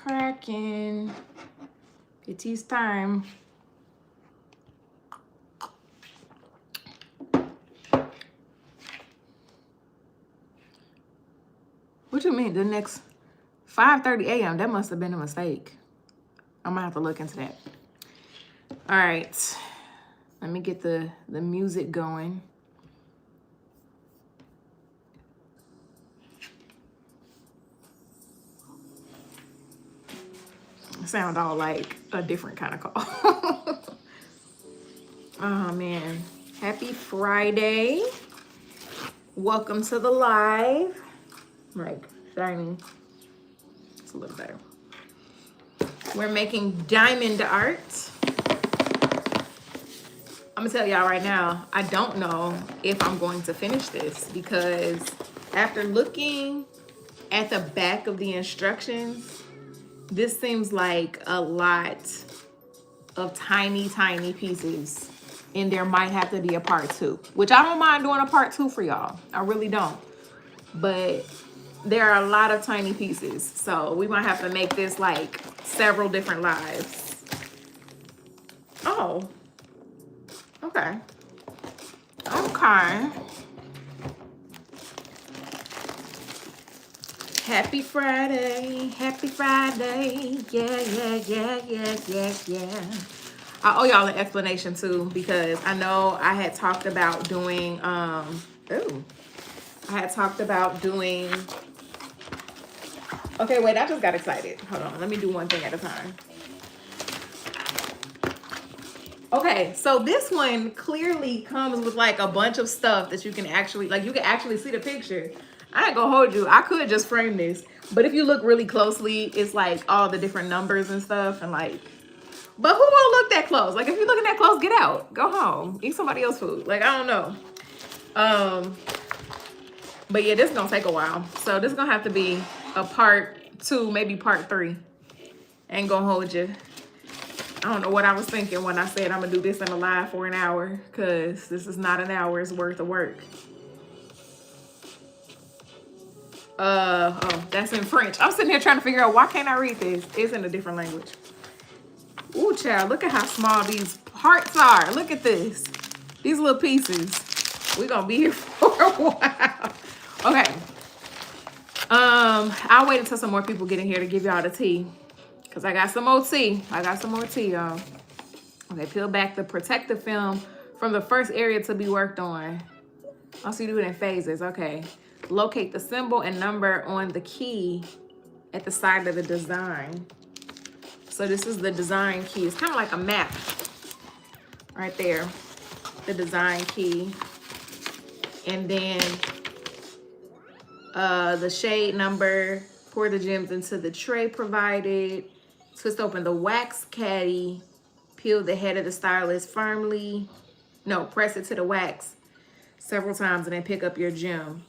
cracking. It is time. What you mean? The next 5:30 a.m. That must have been a mistake. I'm gonna have to look into that. All right. Let me get the music going. Sound all like a different kind of call. Oh man. Happy Friday. Welcome to the live. Like shiny. It's a little better. We're making diamond art. I'm gonna tell y'all right now, I don't know if I'm going to finish this because after looking at the back of the instructions, this seems like a lot of tiny pieces, and there might have to be a part 2, which I don't mind doing a part 2 for y'all. I really don't. But there are a lot of tiny pieces, so we might have to make this like several different lives. Oh, okay. Okay. Happy Friday. Happy Friday. Yeah. I owe y'all an explanation too, because I know I had talked about doing, okay, wait, I just got excited. Hold on, let me do one thing at a time. Okay, so this one clearly comes with like a bunch of stuff that you can actually, like you can actually see the picture. I ain't gonna hold you. I could just frame this, but if you look really closely, it's like all the different numbers and stuff and like, but who won't look that close? Like if you're looking that close, get out, go home, eat somebody else's food. Like, I don't know. But yeah, this is gonna take a while. So this is gonna have to be a part 2, maybe part 3. Ain't gonna hold you. I don't know what I was thinking when I said I'm gonna do this in a live for an hour, because this is not an hour's worth of work. Oh, that's in French. I'm sitting here trying to figure out why can't I read this? It's in a different language. Ooh, child, look at how small these parts are. Look at this. These little pieces. We're gonna be here for a while. Okay. I'll wait until some more people get in here to give y'all the tea, because I got some more tea. Y'all. Okay, peel back the protective film from the first area to be worked on. Also, you do it in phases. Okay. Locate the symbol and number on the key at the side of the design. So this is the design key. It's kind of like a map right there. The design key. And then the shade number. Pour the gems into the tray provided. Twist open the wax caddy. Peel the head of the stylus firmly. No, press it to the wax several times and then pick up your gem.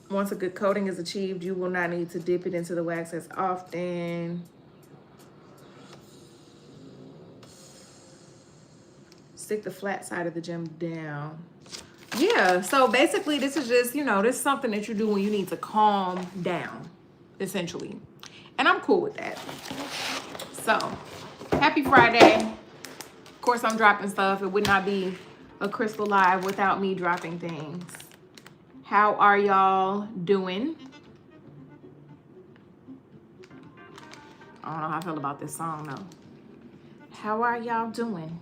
Once a good coating is achieved, you will not need to dip it into the wax as often. Stick the flat side of the gem down. Yeah, so basically this is just, this is something that you do when you need to calm down, essentially. And I'm cool with that. So, happy Friday. Of course, I'm dropping stuff. It would not be a Crystal Live without me dropping things. How are y'all doing? I don't know how I feel about this song though. How are y'all doing?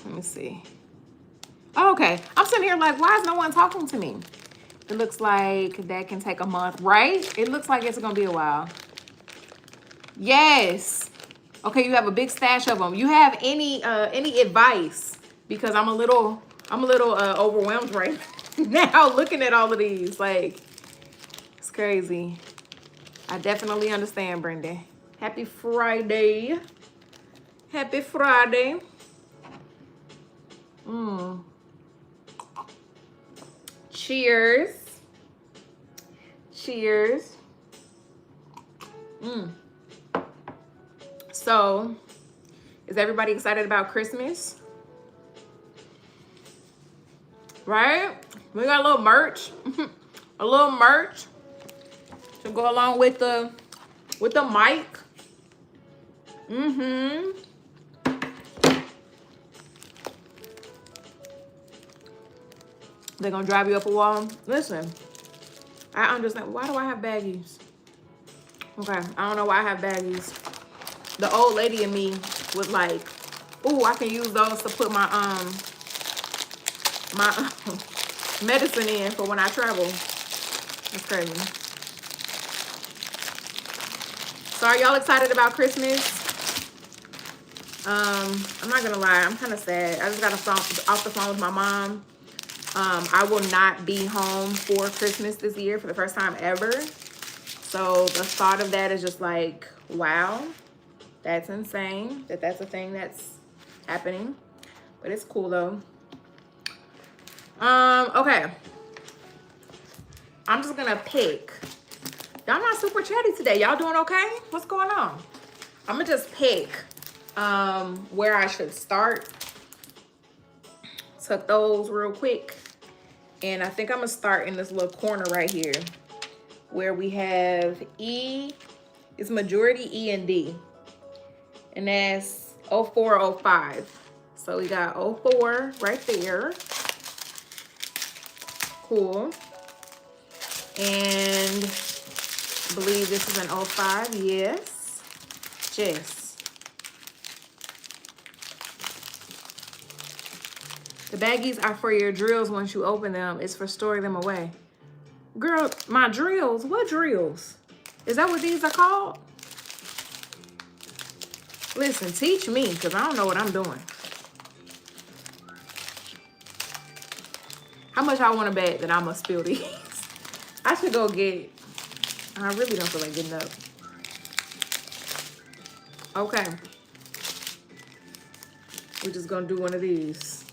Let me see. Oh, okay. I'm sitting here like, why is no one talking to me? It looks like that can take a month, right? It looks like it's gonna be a while. Yes. Okay, you have a big stash of them. You have any advice? Because I'm a little overwhelmed right now looking at all of these. Like, it's crazy. I definitely understand, Brenda. Happy Friday. Happy Friday. Cheers. Cheers. So, is everybody excited about Christmas? right? We got a little merch. A little merch to go along with the mic. They're gonna drive you up a wall. Listen, I understand. Why do I have baggies? Okay, I don't know why I have baggies. The old lady in me was like, "Ooh, I can use those to put my my medicine in for when I travel." That's crazy. So are y'all excited about Christmas? I'm not gonna lie, I'm kind of sad. I just got off the phone with my mom. I will not be home for Christmas this year for the first time ever. So the thought of that is just like, wow, that's insane that that's a thing that's happening. But it's cool though. Okay. I'm just gonna pick. Y'all not super chatty today. Y'all doing okay? What's going on? I'm gonna just pick where I should start. Tuck those real quick. And I think I'm gonna start in this little corner right here where we have E, it's majority E and D. And that's 0405. So we got 04 right there. Cool. And I believe this is an 05. Yes. Jess. The baggies are for your drills once you open them. It's for storing them away. Girl, my drills? What drills? Is that what these are called? Listen, teach me, because I don't know what I'm doing. How much I want to bet that I'm going to spill these? I should go get... I really don't feel like getting up. Okay. We're just going to do one of these.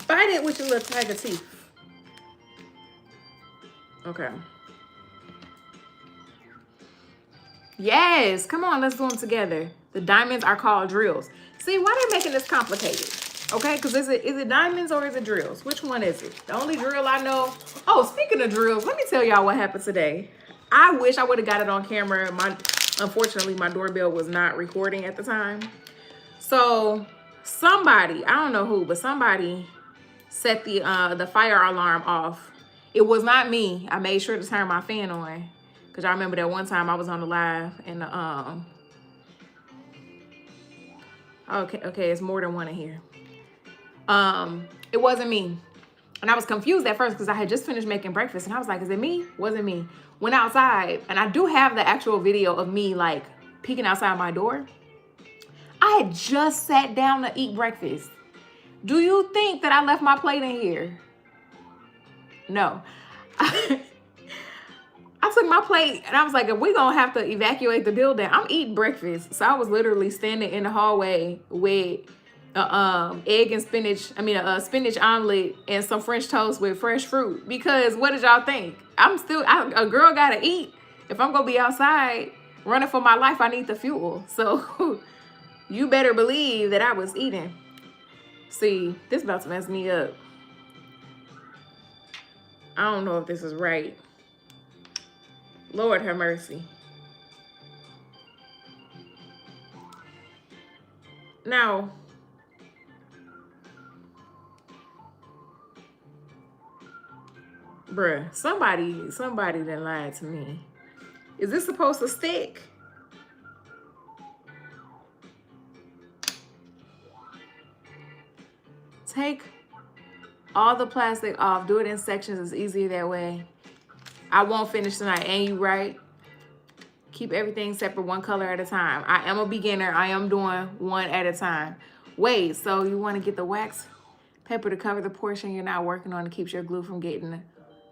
Bite it with your little tiger teeth. Okay. Yes, come on, let's do them together. The diamonds are called drills. See, why are they making this complicated? Okay, because is it diamonds or is it drills? Which one is it? The only drill I know. Oh, speaking of drills, let me tell y'all what happened today. I wish I would have got it on camera. Unfortunately, my doorbell was not recording at the time. So somebody, I don't know who, but somebody set the fire alarm off. It was not me. I made sure to turn my fan on. Because I remember that one time I was on the live and okay, it's more than one in here. It wasn't me. And I was confused at first because I had just finished making breakfast and I was like, is it me? Wasn't me. Went outside and I do have the actual video of me like peeking outside my door. I had just sat down to eat breakfast. Do you think that I left my plate in here? No. I took my plate and I was like, if we're going to have to evacuate the building, I'm eating breakfast. So I was literally standing in the hallway with egg and spinach. I mean, a spinach omelet and some French toast with fresh fruit. Because what did y'all think? A girl got to eat. If I'm going to be outside running for my life, I need the fuel. So you better believe that I was eating. See, this about to mess me up. I don't know if this is right. Lord have mercy. Now, bruh, somebody done lied to me. Is this supposed to stick? Take all the plastic off. Do it in sections. It's easier that way. I won't finish tonight. Ain't you right? Keep everything separate, one color at a time. I am a beginner. I am doing one at a time. Wait, so you want to get the wax paper to cover the portion you're not working on to keep your glue from getting...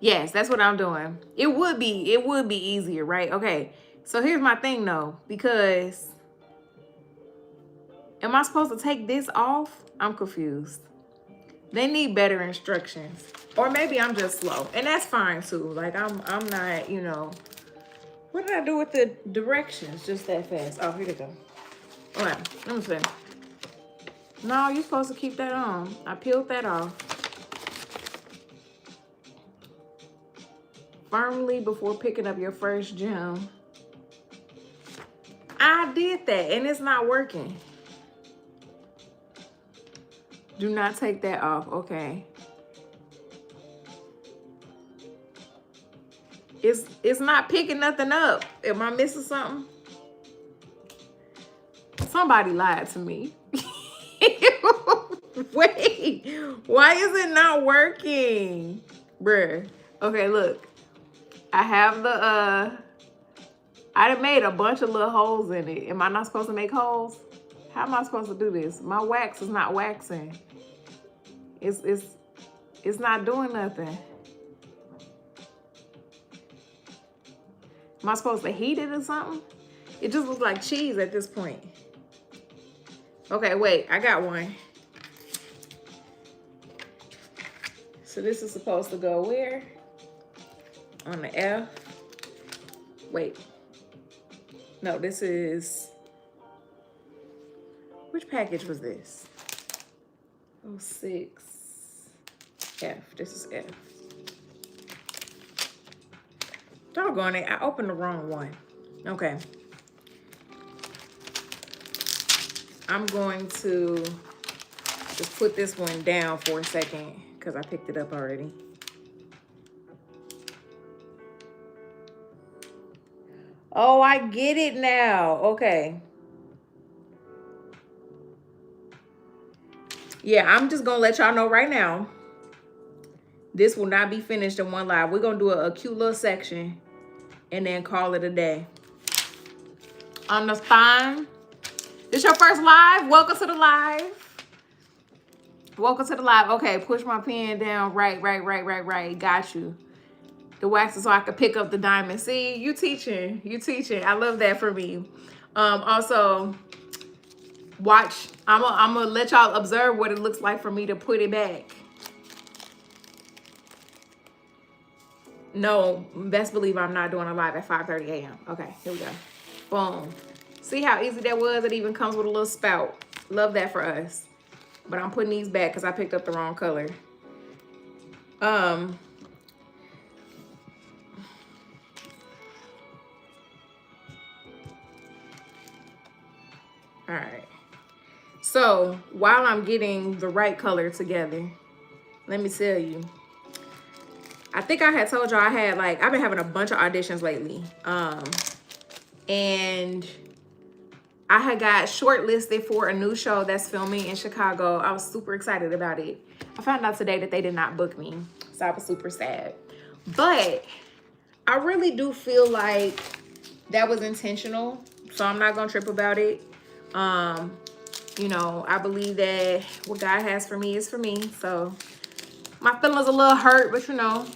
Yes, that's what I'm doing. It would be easier, right? Okay, so here's my thing though, because am I supposed to take this off? I'm confused. They need better instructions. Or maybe I'm just slow. And that's fine too. Like I'm not, you know. What did I do with the directions just that fast? Oh, here they go. Okay, let me see. No, you're supposed to keep that on. I peeled that off. Firmly before picking up your first gem. I did that and it's not working. Do not take that off. Okay. It's not picking nothing up. Am I missing something? Somebody lied to me. Wait, why is it not working? Bruh. Okay, look. I have the I done made a bunch of little holes in it. Am I not supposed to make holes? How am I supposed to do this? My wax is not waxing. It's not doing nothing. Am I supposed to heat it or something? It just looks like cheese at this point. Okay, wait, I got one. So this is supposed to go where? On the F. Wait. No, this is, which package was this? 06. F, this is F. Doggone it, I opened the wrong one. Okay. I'm going to just put this one down for a second because I picked it up already. Oh, I get it now. Okay. Yeah, I'm just going to let y'all know right now. This will not be finished in one live. We're going to do a cute little section and then call it a day. Understand? This your first live? Welcome to the live. Welcome to the live. Okay, push my pen down. Right. Got you. The wax is so I could pick up the diamond. See, you teaching. You teaching. I love that for me. Also, watch. I'm gonna let y'all observe what it looks like for me to put it back. No, best believe I'm not doing a live at 5:30 a.m. Okay, here we go. Boom. See how easy that was? It even comes with a little spout. Love that for us. But I'm putting these back because I picked up the wrong color. All right. So while I'm getting the right color together, let me tell you. I think I had told y'all I've been having a bunch of auditions lately. And I had got shortlisted for a new show that's filming in Chicago. I was super excited about it. I found out today that they did not book me, so I was super sad. But I really do feel like that was intentional, so I'm not gonna trip about it. You know, I believe that what God has for me is for me. So my feelings a little hurt, but you know,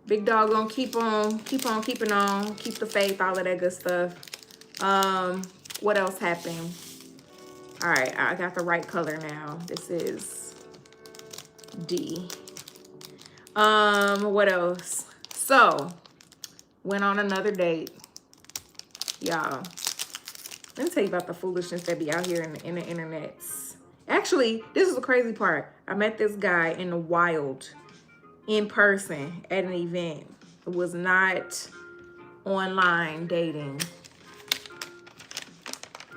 big dog gonna keep on keeping on, keep the faith, all of that good stuff. What else happened? All right, I got the right color now. This is D. What else? So, went on another date. Y'all, let me tell you about the foolishness that be out here in the internets. Actually, this is the crazy part. I met this guy in the wild, in person, at an event. It was not online dating.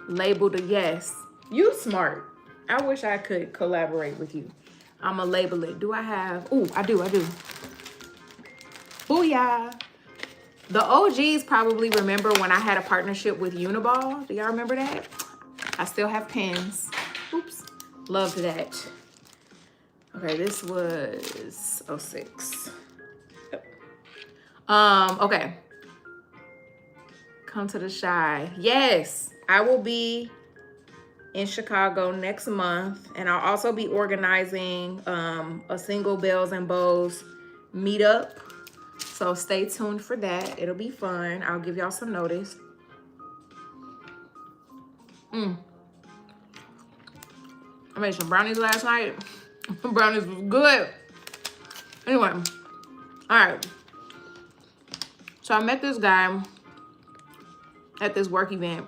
Labeled a yes. You smart. I wish I could collaborate with you. I'ma label it. Do I have? Ooh, I do. Booyah. The OGs probably remember when I had a partnership with Uniball. Do y'all remember that? I still have pins. Oops. Loved that. Okay, this was 06. Yep. Okay. Come to the Shy. Yes, I will be in Chicago next month, and I'll also be organizing a single Bells and Bows meetup. So stay tuned for that. It'll be fun. I'll give y'all some notice. I made some brownies last night. Brownies was good. Anyway, all right. So I met this guy at this work event.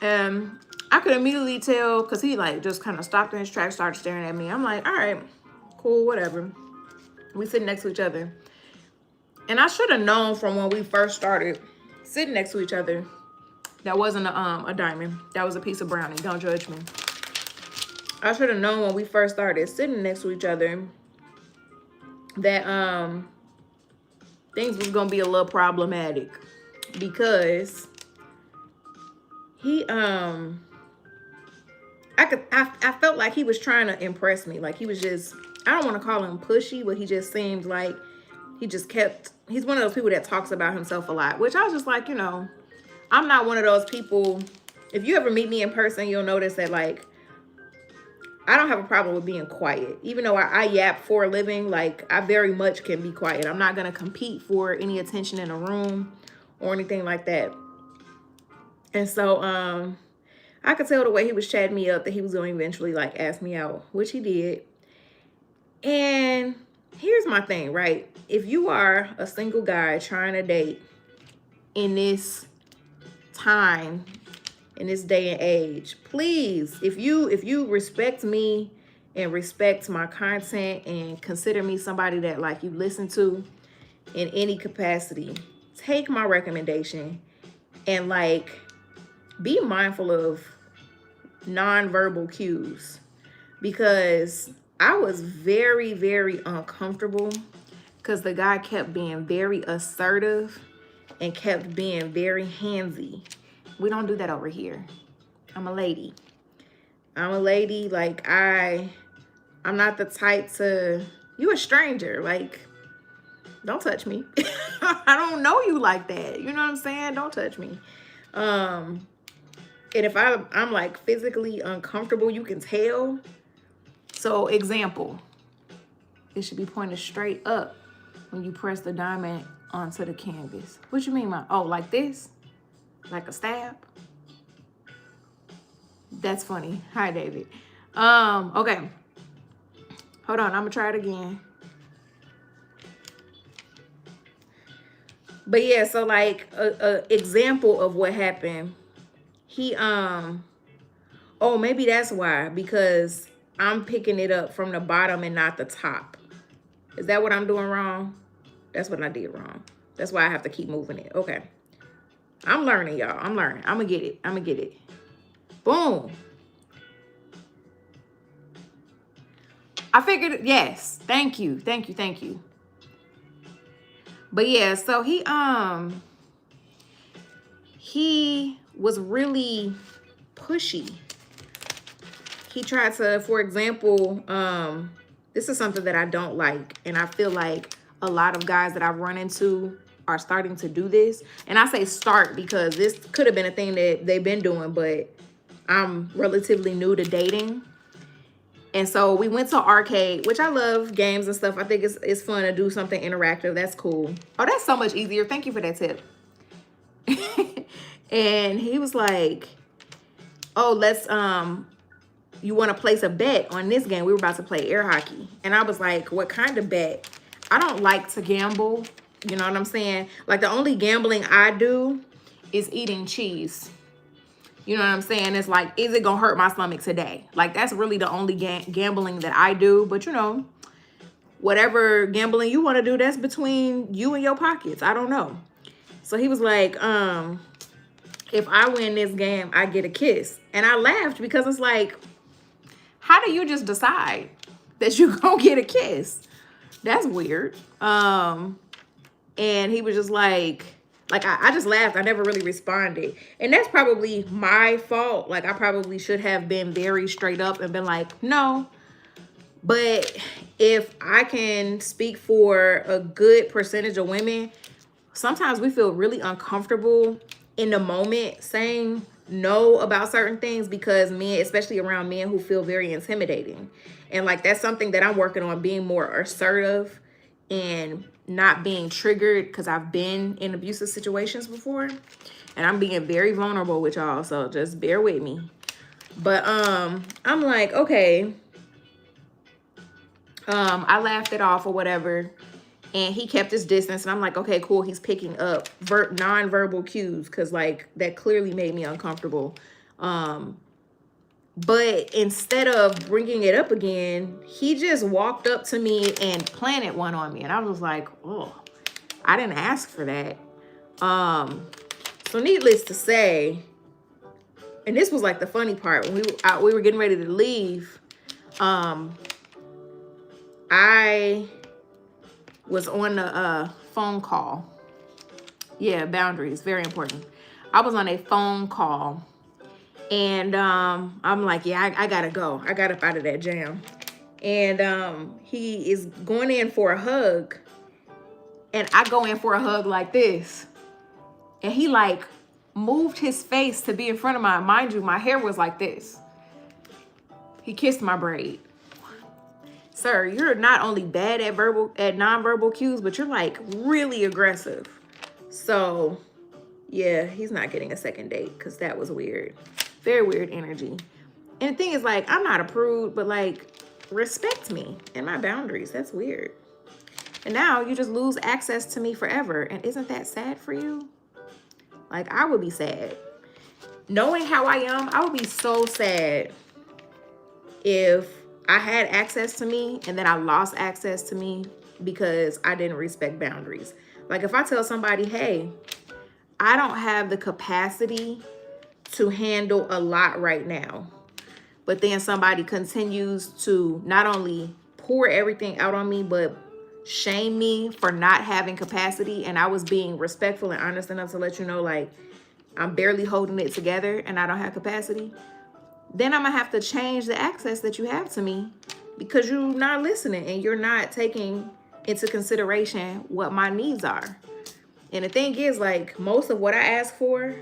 And I I could immediately tell because he like just kind of stopped in his tracks, started staring at me. I'm like, all right, cool, whatever. We sitting next to each other. And I should have known from when we first started sitting next to each other, that wasn't a diamond. That was a piece of brownie. Don't judge me. I should have known when we first started sitting next to each other that things was gonna be a little problematic, because he I felt like he was trying to impress me. Like he was just, I don't want to call him pushy, but he just seemed like he just kept, he's one of those people that talks about himself a lot, which I was just like, you know, I'm not one of those people. If you ever meet me in person, you'll notice that like I don't have a problem with being quiet. Even though I yap for a living, like I very much can be quiet. I'm not going to compete for any attention in a room or anything like that. And so I could tell the way he was chatting me up that he was going to eventually like ask me out, which he did. And here's my thing, right? If you are a single guy trying to date in this time, in this day and age, please, if you respect me and respect my content and consider me somebody that like you listen to in any capacity, take my recommendation and like be mindful of nonverbal cues, because I was very, very uncomfortable because the guy kept being very assertive and kept being very handsy. We don't do that over here. I'm a lady. I'm a lady. Like I'm not the type to, you a stranger. Like, don't touch me. I don't know you like that. You know what I'm saying? Don't touch me. And if I'm like physically uncomfortable, you can tell. So example, it should be pointed straight up when you press the diamond onto the canvas. What you mean, oh, like this? Like a stab? That's funny. Hi, David. Okay. Hold on, I'm gonna try it again. But yeah, so like a example of what happened. He oh, maybe that's why, because I'm picking it up from the bottom and not the top. Is that what I'm doing wrong? That's what I did wrong. That's why I have to keep moving it. Okay. I'm learning, y'all. I'm learning. I'm gonna get it. I'm gonna get it. Boom. I figured, yes. Thank you. Thank you. Thank you. But yeah, so he was really pushy. He tried to, for example, this is something that I don't like, and I feel like a lot of guys that I've run into are starting to do this. And I say start because this could have been a thing that they've been doing, but I'm relatively new to dating. And so we went to arcade, which I love games and stuff. I think it's fun to do something interactive. That's cool. Oh, that's so much easier. Thank you for that tip. And he was like, oh, let's, you want to place a bet on this game? We were about to play air hockey. And I was like, what kind of bet? I don't like to gamble. You know what I'm saying? Like the only gambling I do is eating cheese. You know what I'm saying? It's like, is it going to hurt my stomach today? Like that's really the only gambling that I do. But you know, whatever gambling you want to do, that's between you and your pockets. I don't know. So he was like, if I win this game, I get a kiss. And I laughed because it's like, how do you just decide that you're going to get a kiss? That's weird. And he was just like I just laughed. I never really responded. And that's probably my fault. Like I probably should have been very straight up and been like, no. But if I can speak for a good percentage of women, sometimes we feel really uncomfortable in the moment saying no about certain things because men, especially around men who feel very intimidating. And like that's something that I'm working on, being more assertive and not being triggered, because I've been in abusive situations before and I'm being very vulnerable with y'all, so just bear with me. But I'm like, okay, I laughed it off or whatever, and he kept his distance, and I'm like, okay, cool, he's picking up non-verbal cues, because like that clearly made me uncomfortable. But instead of bringing it up again, he just walked up to me and planted one on me. And I was like, oh, I didn't ask for that. So needless to say, and this was like the funny part, when we were getting ready to leave, I was on a phone call. Yeah, boundaries, very important. I was on a phone call, and I'm like, yeah, I gotta go. I got up out of that jam. And he is going in for a hug, and I go in for a hug like this. And he like moved his face to be in front of mine. Mind you, my hair was like this. He kissed my braid. Sir, you're not only bad at nonverbal cues, but you're like really aggressive. So yeah, he's not getting a second date because that was weird. Very weird energy. And the thing is, like, I'm not a prude, but like, respect me and my boundaries. That's weird. And now you just lose access to me forever. And isn't that sad for you? Like, I would be sad. Knowing how I am, I would be so sad if I had access to me and then I lost access to me because I didn't respect boundaries. Like, if I tell somebody, hey, I don't have the capacity to handle a lot right now, but then somebody continues to not only pour everything out on me, but shame me for not having capacity, and I was being respectful and honest enough to let you know, like, I'm barely holding it together and I don't have capacity, then I'm gonna have to change the access that you have to me because you're not listening and you're not taking into consideration what my needs are. And the thing is, like, most of what I ask for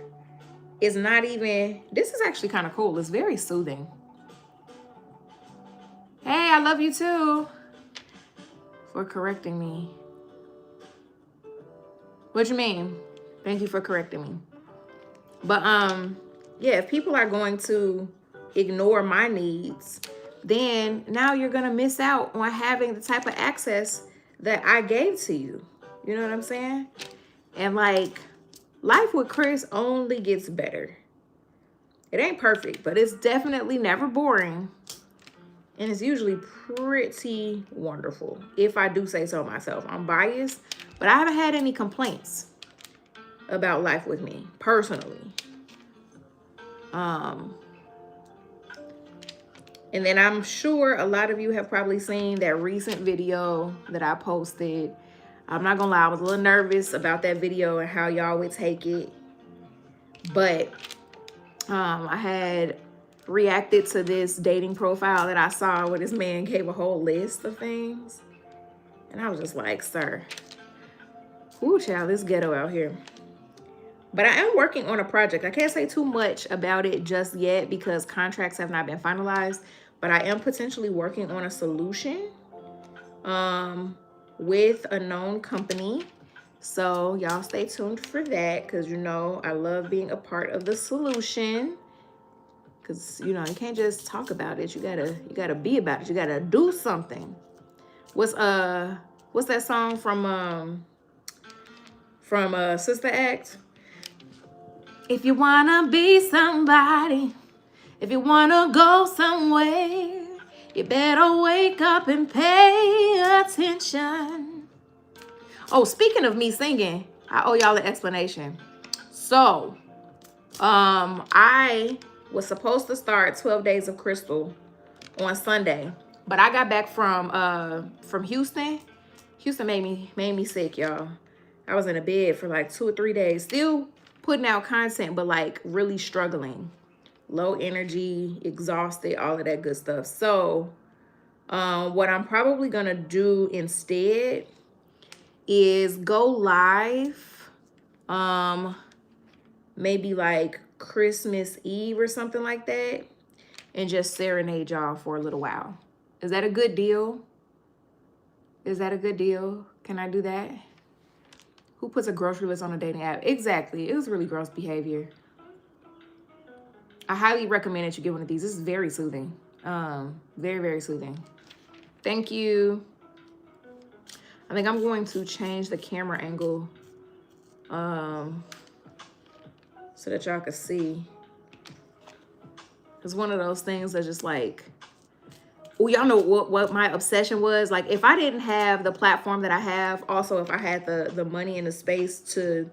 is not even, this is actually kind of cool. It's very soothing. Hey, I love you too for correcting me. What you mean? Thank you for correcting me. But yeah, if people are going to ignore my needs, then now you're gonna miss out on having the type of access that I gave to you. You know what I'm saying? And like, life with Chris only gets better. It ain't perfect, but it's definitely never boring. And it's usually pretty wonderful, if I do say so myself. I'm biased, but I haven't had any complaints about life with me, personally. And then I'm sure a lot of you have probably seen that recent video that I posted. I'm not gonna lie, I was a little nervous about that video and how y'all would take it. But I had reacted to this dating profile that I saw where this man gave a whole list of things. And I was just like, sir, ooh, child, this ghetto out here. But I am working on a project. I can't say too much about it just yet because contracts have not been finalized. But I am potentially working on a solution with a known company. So y'all stay tuned for that, because you know I love being a part of the solution. Because you know, you can't just talk about it. You gotta be about it. You gotta do something. What's that song from Sister Act? If you wanna be somebody, if you wanna go somewhere, you better wake up and pay attention. Oh, speaking of me singing, I owe y'all an explanation. So, I was supposed to start 12 Days of Crystal on Sunday, but I got back from Houston. Houston made me sick, y'all. I was in a bed for like 2 or 3 days, still putting out content, but like really struggling. Low energy, exhausted, all of that good stuff. So what I'm probably gonna do instead is go live maybe like Christmas Eve or something like that, and just serenade y'all for a little while. Is that a good deal? Is that a good deal? Can I do that? Who puts a grocery list on a dating app? Exactly. It was really gross behavior. I highly recommend that you get one of these. This is very soothing. Very, very soothing. Thank you. I think I'm going to change the camera angle so that y'all can see. It's one of those things that's just like, well, y'all know what my obsession was. Like, if I didn't have the platform that I have, also if I had the money and the space to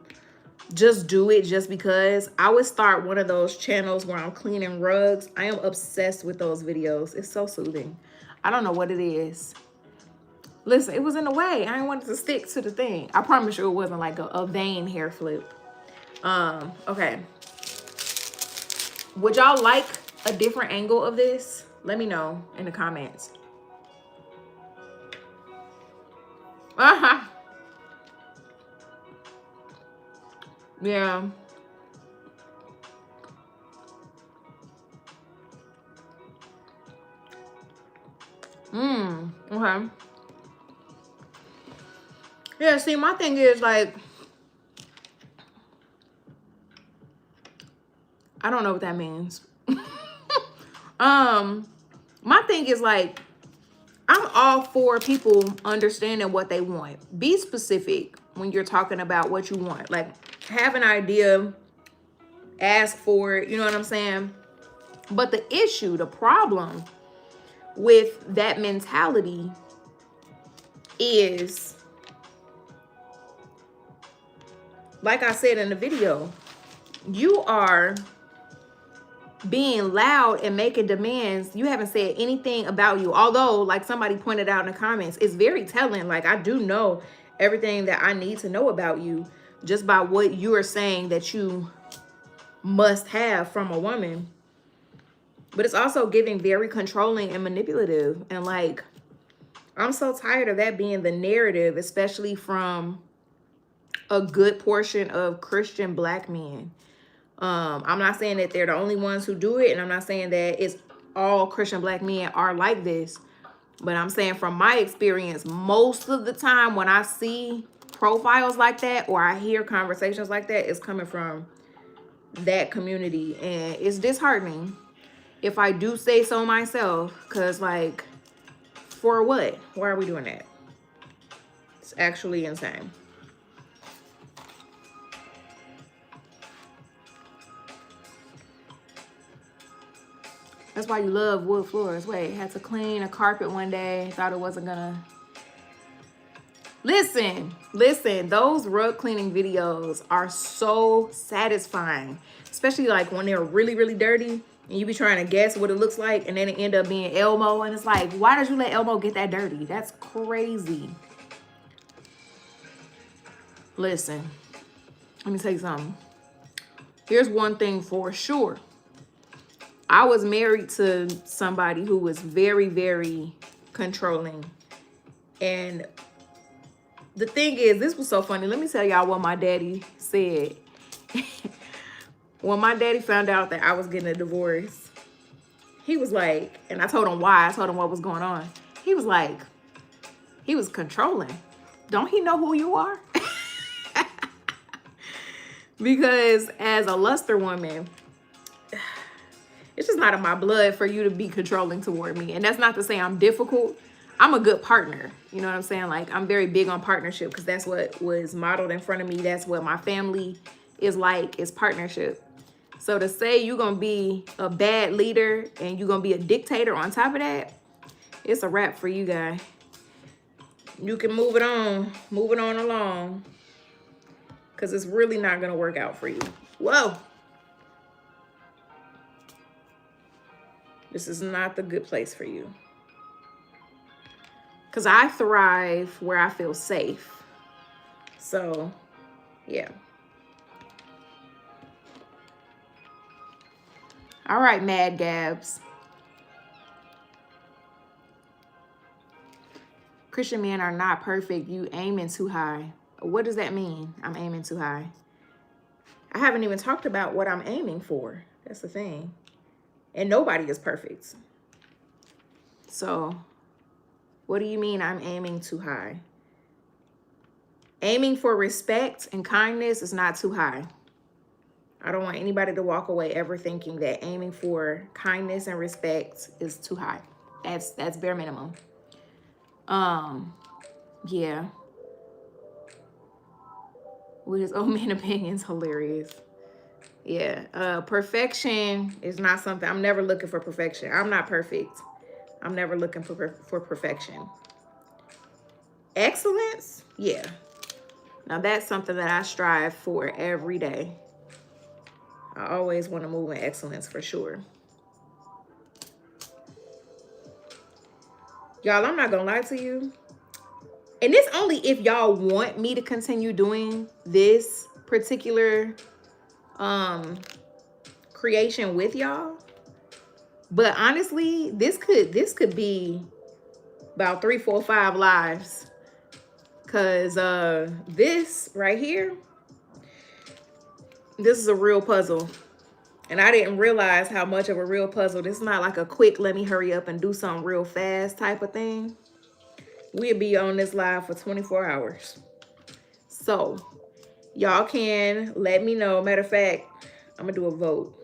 just do it just because, I would start one of those channels where I'm cleaning rugs. I am obsessed with those videos. It's so soothing. I don't know what it is. Listen, it was in the way. I didn't want it to stick to the thing. I promise you it wasn't like a vain hair flip. Okay. Would y'all like a different angle of this? Let me know in the comments. Yeah. Okay. Yeah, see, my thing is like, I don't know what that means. My thing is like, I'm all for people understanding what they want. Be specific when you're talking about what you want. Like, have an idea, ask for it, you know what I'm saying? But the issue, the problem with that mentality is, like I said in the video, you are being loud and making demands. You haven't said anything about you. Although, like somebody pointed out in the comments, it's very telling. Like, I do know everything that I need to know about you just by what you are saying that you must have from a woman. But it's also giving very controlling and manipulative. And like, I'm so tired of that being the narrative, especially from a good portion of Christian Black men. I'm not saying that they're the only ones who do it, and I'm not saying that it's all Christian Black men are like this, but I'm saying from my experience, most of the time when I see profiles like that or I hear conversations like that, it's coming from that community, and it's disheartening if I do say so myself, because like, for what? Why are we doing that? It's actually insane. That's why you love wood floors. Wait, had to clean a carpet one day. Thought it wasn't gonna. Listen, those rug cleaning videos are so satisfying. Especially like when they're really, really dirty and you be trying to guess what it looks like and then it end up being Elmo. And it's like, why did you let Elmo get that dirty? That's crazy. Listen, let me tell you something. Here's one thing for sure. I was married to somebody who was very, very controlling. And the thing is, this was so funny. Let me tell y'all what my daddy said. When my daddy found out that I was getting a divorce, he was like, and I told him why. I told him what was going on. He was like, he was controlling. Don't he know who you are? Because as a luster woman, it's just not in my blood for you to be controlling toward me. And that's not to say I'm difficult. I'm a good partner. You know what I'm saying? Like, I'm very big on partnership because that's what was modeled in front of me. That's what my family is like, is partnership. So to say you're going to be a bad leader and you're going to be a dictator on top of that, it's a wrap for you, guy. You can move it on along, because it's really not going to work out for you. Whoa. This is not the good place for you. Because I thrive where I feel safe. So, yeah. All right, Mad Gabs. Christian men are not perfect. You aiming too high. What does that mean? I'm aiming too high. I haven't even talked about what I'm aiming for. That's the thing. And nobody is perfect. So, what do you mean I'm aiming too high? Aiming for respect and kindness is not too high. I don't want anybody to walk away ever thinking that aiming for kindness and respect is too high. That's bare minimum. Yeah. With his own man opinions, hilarious. Yeah, perfection is not something. I'm never looking for perfection. I'm not perfect. I'm never looking for perfection. Excellence, yeah. Now that's something that I strive for every day. I always want to move in excellence for sure. Y'all, I'm not gonna lie to you. And it's only if y'all want me to continue doing this particular creation with y'all. But honestly, this could be about 3, 4, 5 lives. Cause this right here, this is a real puzzle. And I didn't realize how much of a real puzzle. This is not like a quick, let me hurry up and do something real fast type of thing. We'll be on this live for 24 hours. So y'all can let me know. Matter of fact, I'm gonna do a vote.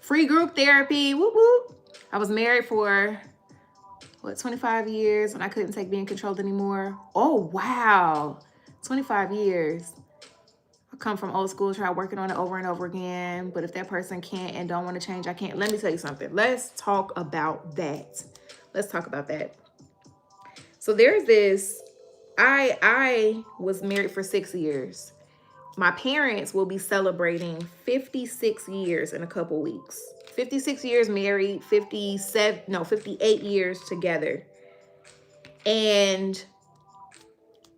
Free group therapy, whoop whoop. I was married for, 25 years and I couldn't take being controlled anymore. Oh, wow. 25 years. I come from old school, try working on it over and over again. But if that person can't and don't want to change, I can't. Let me tell you something. Let's talk about that. Let's talk about that. So there's this, I was married for 6 years. My parents will be celebrating 56 years in a couple weeks. 56 years married, 58 years together. And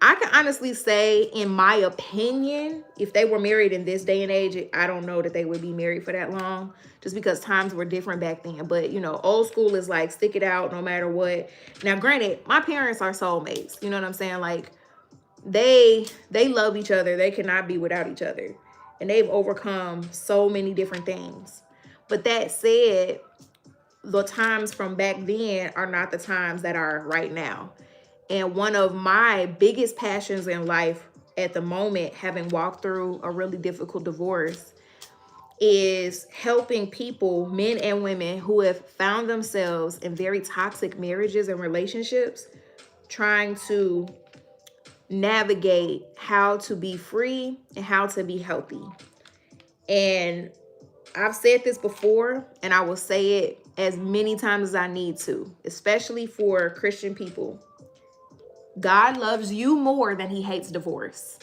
I can honestly say, in my opinion, if they were married in this day and age, I don't know that they would be married for that long, just because times were different back then. But, old school is like, stick it out no matter what. Now, granted, my parents are soulmates. You know what I'm saying? Like, they love each other. They cannot be without each other. And they've overcome so many different things. But that said, the times from back then are not the times that are right now. And one of my biggest passions in life at the moment, having walked through a really difficult divorce, is helping people, men and women, who have found themselves in very toxic marriages and relationships, trying to navigate how to be free and how to be healthy. And I've said this before, and I will say it as many times as I need to, especially for Christian people. God loves you more than he hates divorce.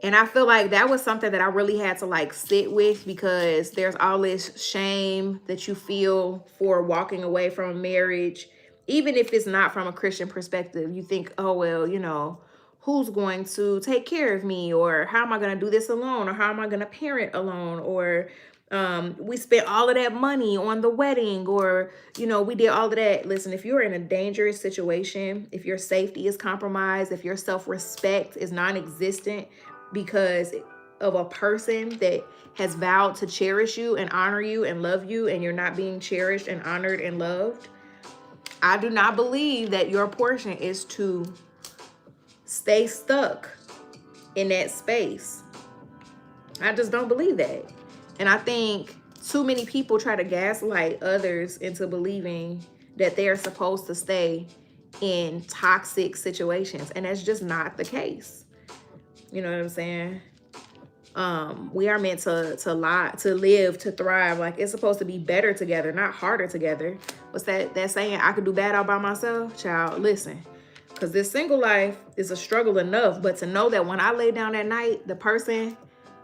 And I feel like that was something that I really had to sit with, because there's all this shame that you feel for walking away from a marriage. Even if it's not from a Christian perspective, you think, oh, well, who's going to take care of me? Or how am I going to do this alone? Or how am I going to parent alone? Or we spent all of that money on the wedding, or, we did all of that. Listen, if you're in a dangerous situation, if your safety is compromised, if your self-respect is non-existent because of a person that has vowed to cherish you and honor you and love you, and you're not being cherished and honored and loved, I do not believe that your portion is to stay stuck in that space. I just don't believe that. And I think too many people try to gaslight others into believing that they are supposed to stay in toxic situations. And that's just not the case. You know what I'm saying? We are meant to live, to thrive. Like, it's supposed to be better together, not harder together. What's that saying? I could do bad all by myself? Child, listen. Because this single life is a struggle enough. But to know that when I lay down at night, the person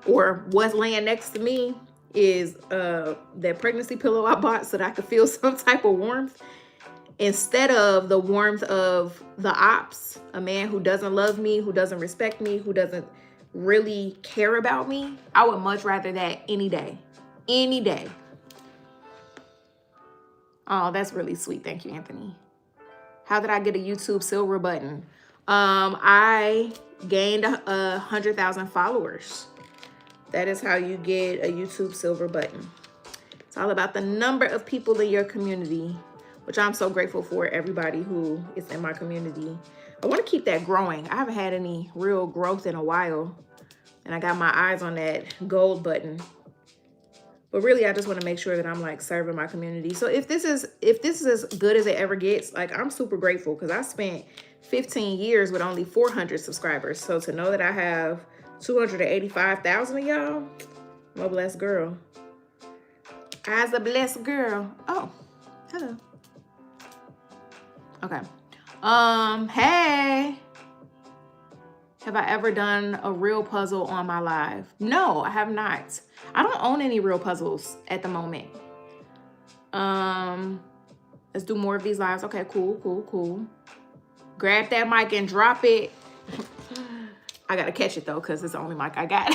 or what's laying next to me is that pregnancy pillow I bought so that I could feel some type of warmth, instead of the warmth of the ops, a man who doesn't love me, who doesn't respect me, who doesn't really care about me. I would much rather that any day. Any day. Oh, that's really sweet. Thank you, Anthony. How did I get a YouTube silver button? I gained 100,000 followers. That is how you get a YouTube silver button. It's all about the number of people in your community, which I'm so grateful for everybody who is in my community. I want to keep that growing. I haven't had any real growth in a while, and I got my eyes on that gold button. But really, I just want to make sure that I'm serving my community. So if this is as good as it ever gets, I'm super grateful, because I spent 15 years with only 400 subscribers. So to know that I have 285,000 of y'all. I'm a blessed girl. I's a blessed girl. Oh, hello. Okay. Hey. Have I ever done a real puzzle on my live? No, I have not. I don't own any real puzzles at the moment. Let's do more of these lives. Okay, cool. Grab that mic and drop it. I gotta catch it though, because it's the only mic I got.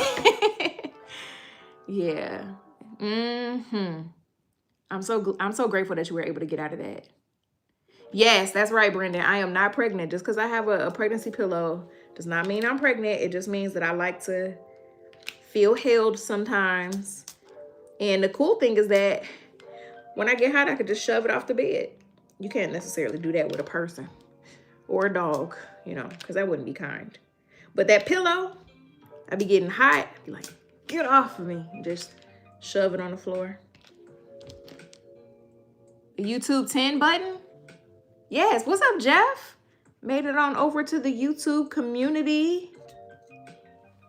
Yeah. I'm so grateful that you were able to get out of that. Yes, that's right, Brendan. I am not pregnant. Just because I have a pregnancy pillow does not mean I'm pregnant. It just means that I like to feel held sometimes. And the cool thing is that when I get hot, I could just shove it off the bed. You can't necessarily do that with a person or a dog, you know, because that wouldn't be kind. But that pillow, I'd be getting hot. I'd be like, get off of me. Just shove it on the floor. The YouTube 10 button? Yes. What's up, Jeff? Made it on over to the YouTube community.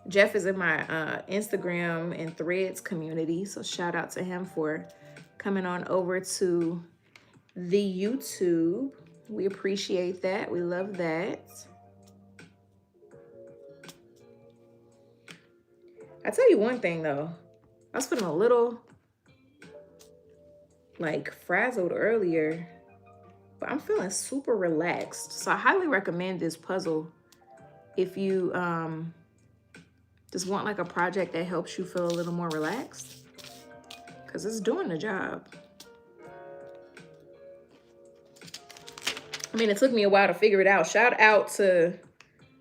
Jeff is in my Instagram and Threads community. So shout out to him for coming on over to the YouTube. We appreciate that. We love that. I tell you one thing though. I was feeling a little like frazzled earlier, but I'm feeling super relaxed. So I highly recommend this puzzle if you just want like a project that helps you feel a little more relaxed, because it's doing the job. I mean, it took me a while to figure it out. Shout out to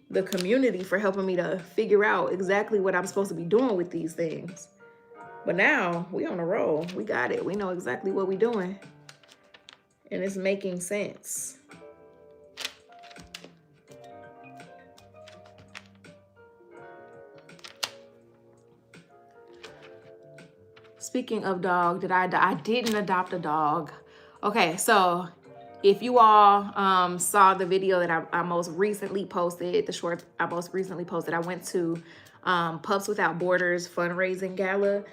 the community for helping me to figure out exactly what I'm supposed to be doing with these things. But now we on a roll. We got it. We know exactly what we're doing. And it's making sense. Speaking of dog, I didn't adopt a dog. Okay, so if you all saw the video that I most recently posted, the short I most recently posted, I went to Pups Without Borders fundraising gala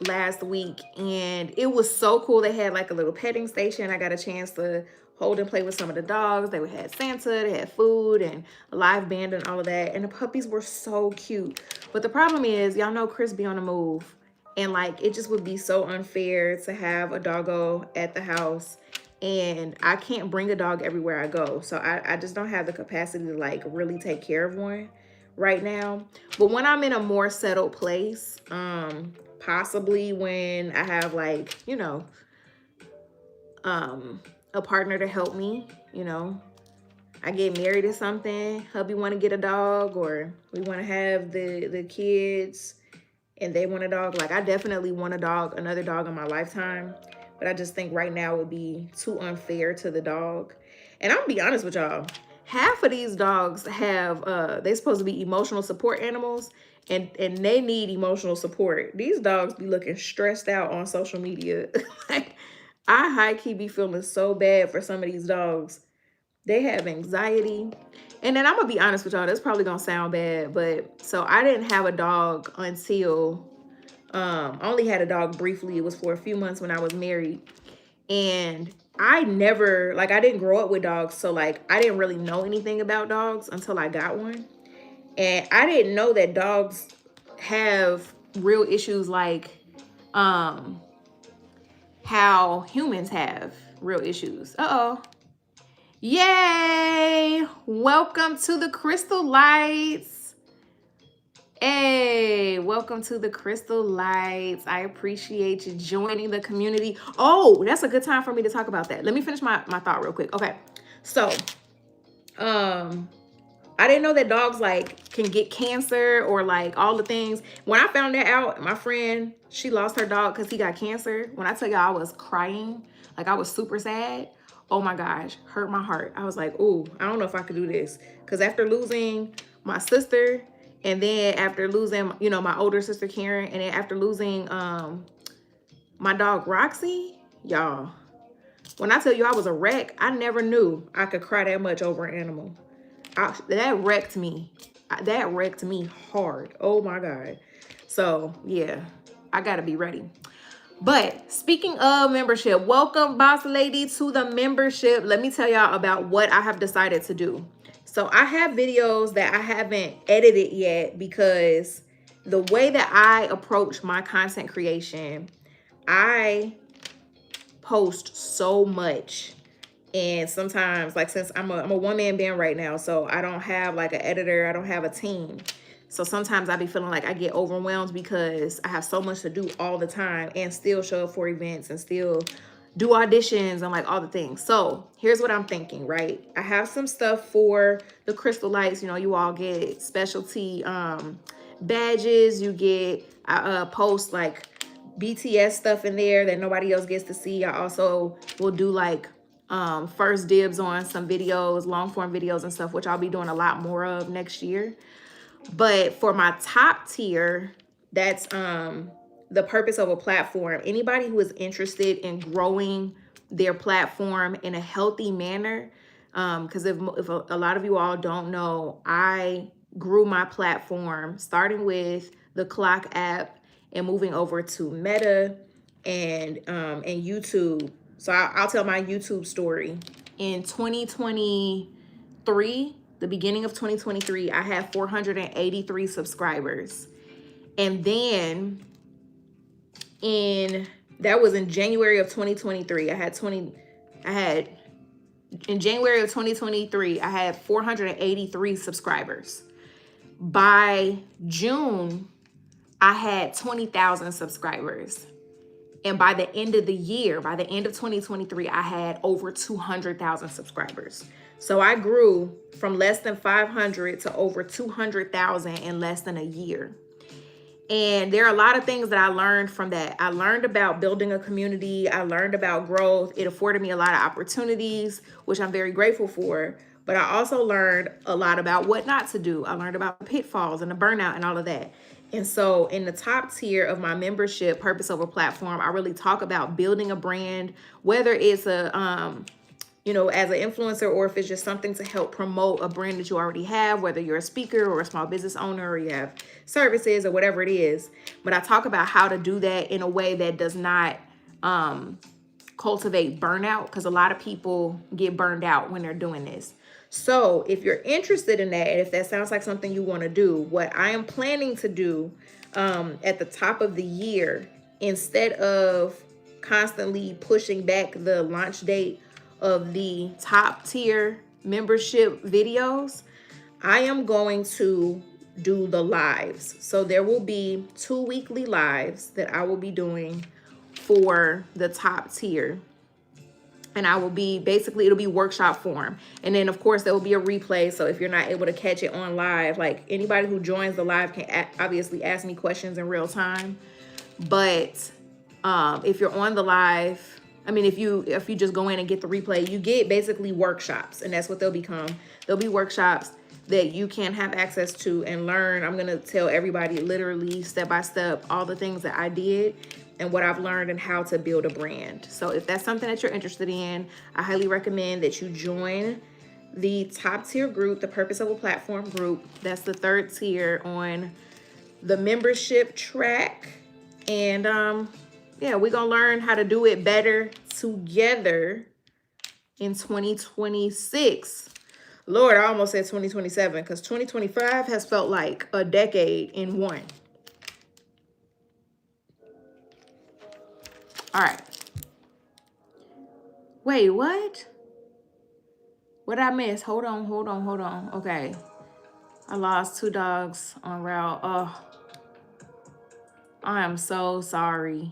last week, and it was so cool. They had like a little petting station. I got a chance to hold and play with some of the dogs. They had Santa, they had food and a live band and all of that, and the puppies were so cute. But the problem is, y'all know Chris be on the move, and like it just would be so unfair to have a doggo at the house, and I can't bring a dog everywhere I go. So I just don't have the capacity to like really take care of one right now. But when I'm in a more settled place, possibly when I have like, you know, a partner to help me, you know, I get married or something, hubby want to get a dog, or we want to have the kids and they want a dog. Like I definitely want a dog, another dog in my lifetime. But I just think right now it would be too unfair to the dog. And I'll be honest with y'all, half of these dogs have, they're supposed to be emotional support animals, and they need emotional support. These dogs be looking stressed out on social media. Like, I high-key be feeling so bad for some of these dogs. They have anxiety. And then I'm gonna be honest with y'all, that's probably gonna sound bad, but so I didn't have a dog until, I only had a dog briefly. It was for a few months when I was married. And I never, like I didn't grow up with dogs. So like, I didn't really know anything about dogs until I got one. And I didn't know that dogs have real issues like how humans have real issues. Uh-oh. Yay! Welcome to the Crystal Lights. Hey, welcome to the Crystal Lights. I appreciate you joining the community. Oh, that's a good time for me to talk about that. Let me finish my thought real quick. Okay, so I didn't know that dogs like can get cancer or like all the things. When I found that out, my friend, she lost her dog because he got cancer. When I tell y'all I was crying, like I was super sad. Oh my gosh, hurt my heart. I was like, ooh, I don't know if I could do this. Because after losing my sister, and then after losing, you know, my older sister Karen, and then after losing my dog Roxy, y'all, when I tell you I was a wreck, I never knew I could cry that much over an animal. That wrecked me. That wrecked me hard. Oh my God. So yeah, I gotta be ready. But speaking of membership, welcome Boss Lady to the membership. Let me tell y'all about what I have decided to do. So I have videos that I haven't edited yet because the way that I approach my content creation, I post so much. And sometimes, like, since I'm a one-man band right now, so I don't have like an editor, I don't have a team. So sometimes I be feeling like I get overwhelmed because I have so much to do all the time and still show up for events and still do auditions and like all the things. So here's what I'm thinking, right? I have some stuff for the Crystal Lights. You know, you all get specialty badges. You get, I post like BTS stuff in there that nobody else gets to see. I also will do like first dibs on some videos, long form videos and stuff, which I'll be doing a lot more of next year. But for my top tier, that's the purpose of a platform. Anybody who is interested in growing their platform in a healthy manner, because if a lot of you all don't know, I grew my platform starting with the Clock app and moving over to Meta and YouTube. So I'll tell my YouTube story. In 2023, the beginning of 2023, I had 483 subscribers. And then that was in January of 2023. In January of 2023, I had 483 subscribers. By June, I had 20,000 subscribers. And by the end of the year, by the end of 2023, I had over 200,000 subscribers. So I grew from less than 500 to over 200,000 in less than a year. And there are a lot of things that I learned from that. I learned about building a community. I learned about growth. It afforded me a lot of opportunities, which I'm very grateful for. But I also learned a lot about what not to do. I learned about the pitfalls and the burnout and all of that. And so in the top tier of my membership, Purpose Over Platform, I really talk about building a brand, whether it's a, as an influencer or if it's just something to help promote a brand that you already have, whether you're a speaker or a small business owner or you have services or whatever it is. But I talk about how to do that in a way that does not cultivate burnout, because a lot of people get burned out when they're doing this. So if you're interested in that, and if that sounds like something you want to do, what I am planning to do at the top of the year, instead of constantly pushing back the launch date of the top tier membership videos, I am going to do the lives. So there will be 2 weekly lives that I will be doing for the top tier. And I will be, basically, it'll be workshop form. And then, of course, there will be a replay. So if you're not able to catch it on live, like anybody who joins the live can obviously ask me questions in real time. But if you're on the live, I mean, if you just go in and get the replay, you get basically workshops. And that's what they'll become. They'll be workshops that you can have access to and learn. I'm going to tell everybody literally step by step all the things that I did and what I've learned and how to build a brand. So if that's something that you're interested in, I highly recommend that you join the top tier group, the Purpose Over Platform group. That's the 3rd tier on the membership track. And yeah, we're going to learn how to do it better together in 2026. Lord, I almost said 2027 because 2025 has felt like a decade in one. All right. Wait, what? What did I miss? Hold on. Okay. I lost 2 dogs en route. Oh, I am so sorry.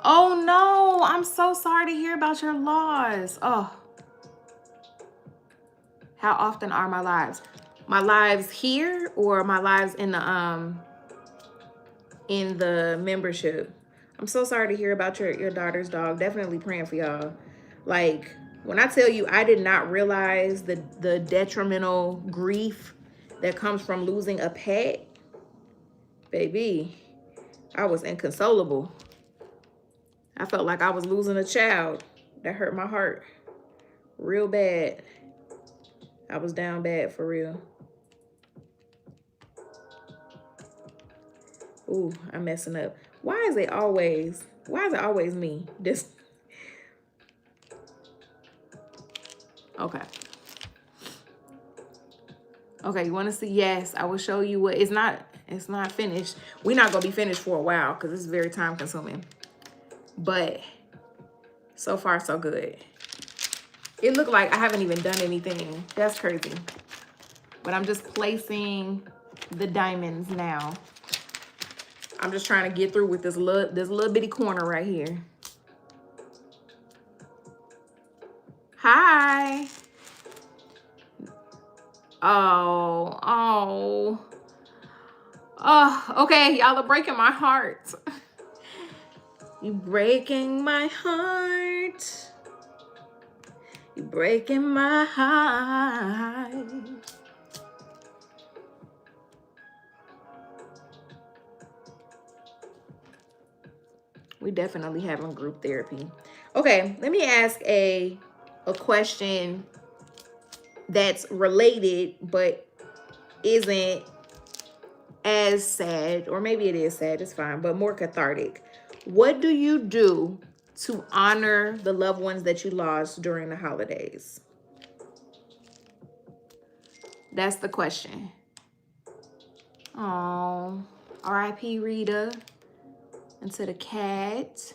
Oh no, I'm so sorry to hear about your loss. Oh. How often are my lives? My lives here or my lives in the membership? I'm so sorry to hear about your daughter's dog. Definitely praying for y'all. Like, when I tell you I did not realize the detrimental grief that comes from losing a pet, baby, I was inconsolable. I felt like I was losing a child. That hurt my heart real bad. I was down bad for real. Ooh, I'm messing up. Why is it always me? This. Okay. Okay, you want to see? Yes, I will show you what it's not finished. We're not gonna be finished for a while because it's very time consuming. But so far so good. It looked like I haven't even done anything. That's crazy. But I'm just placing the diamonds now. I'm just trying to get through with this little bitty corner right here. Hi. Oh. Okay, y'all are breaking my heart. You breaking my heart. You breaking my heart. We definitely having group therapy. Okay, let me ask a question that's related but isn't as sad, or maybe it is sad, it's fine, but more cathartic. What do you do to honor the loved ones that you lost during the holidays? That's the question. Oh, R.I.P. Rita. And to the cat.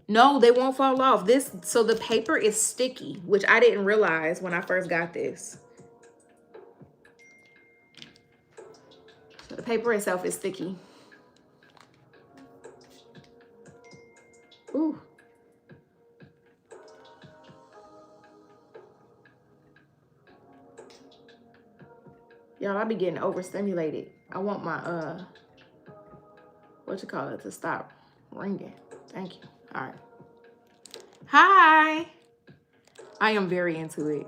No, they won't fall off. So the paper is sticky, which I didn't realize when I first got this. So the paper itself is sticky. Ooh. Y'all, I be getting overstimulated. I want my, to stop ringing. Thank you. All right. Hi. I am very into it.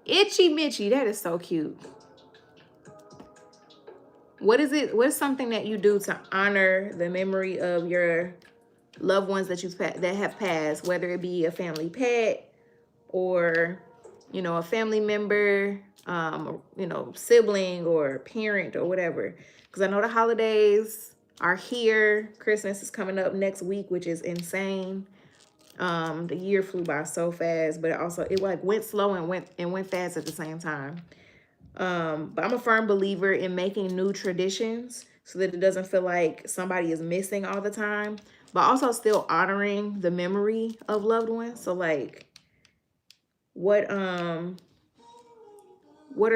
Itchy Mitchy, that is so cute. What is it? What's something that you do to honor the memory of your loved ones that have passed, whether it be a family pet or, a family member, sibling or parent or whatever? Because I know the holidays are here. Christmas is coming up next week, which is insane. The year flew by so fast, but it went slow and went fast at the same time. But I'm a firm believer in making new traditions so that it doesn't feel like somebody is missing all the time, but also still honoring the memory of loved ones. So like, what are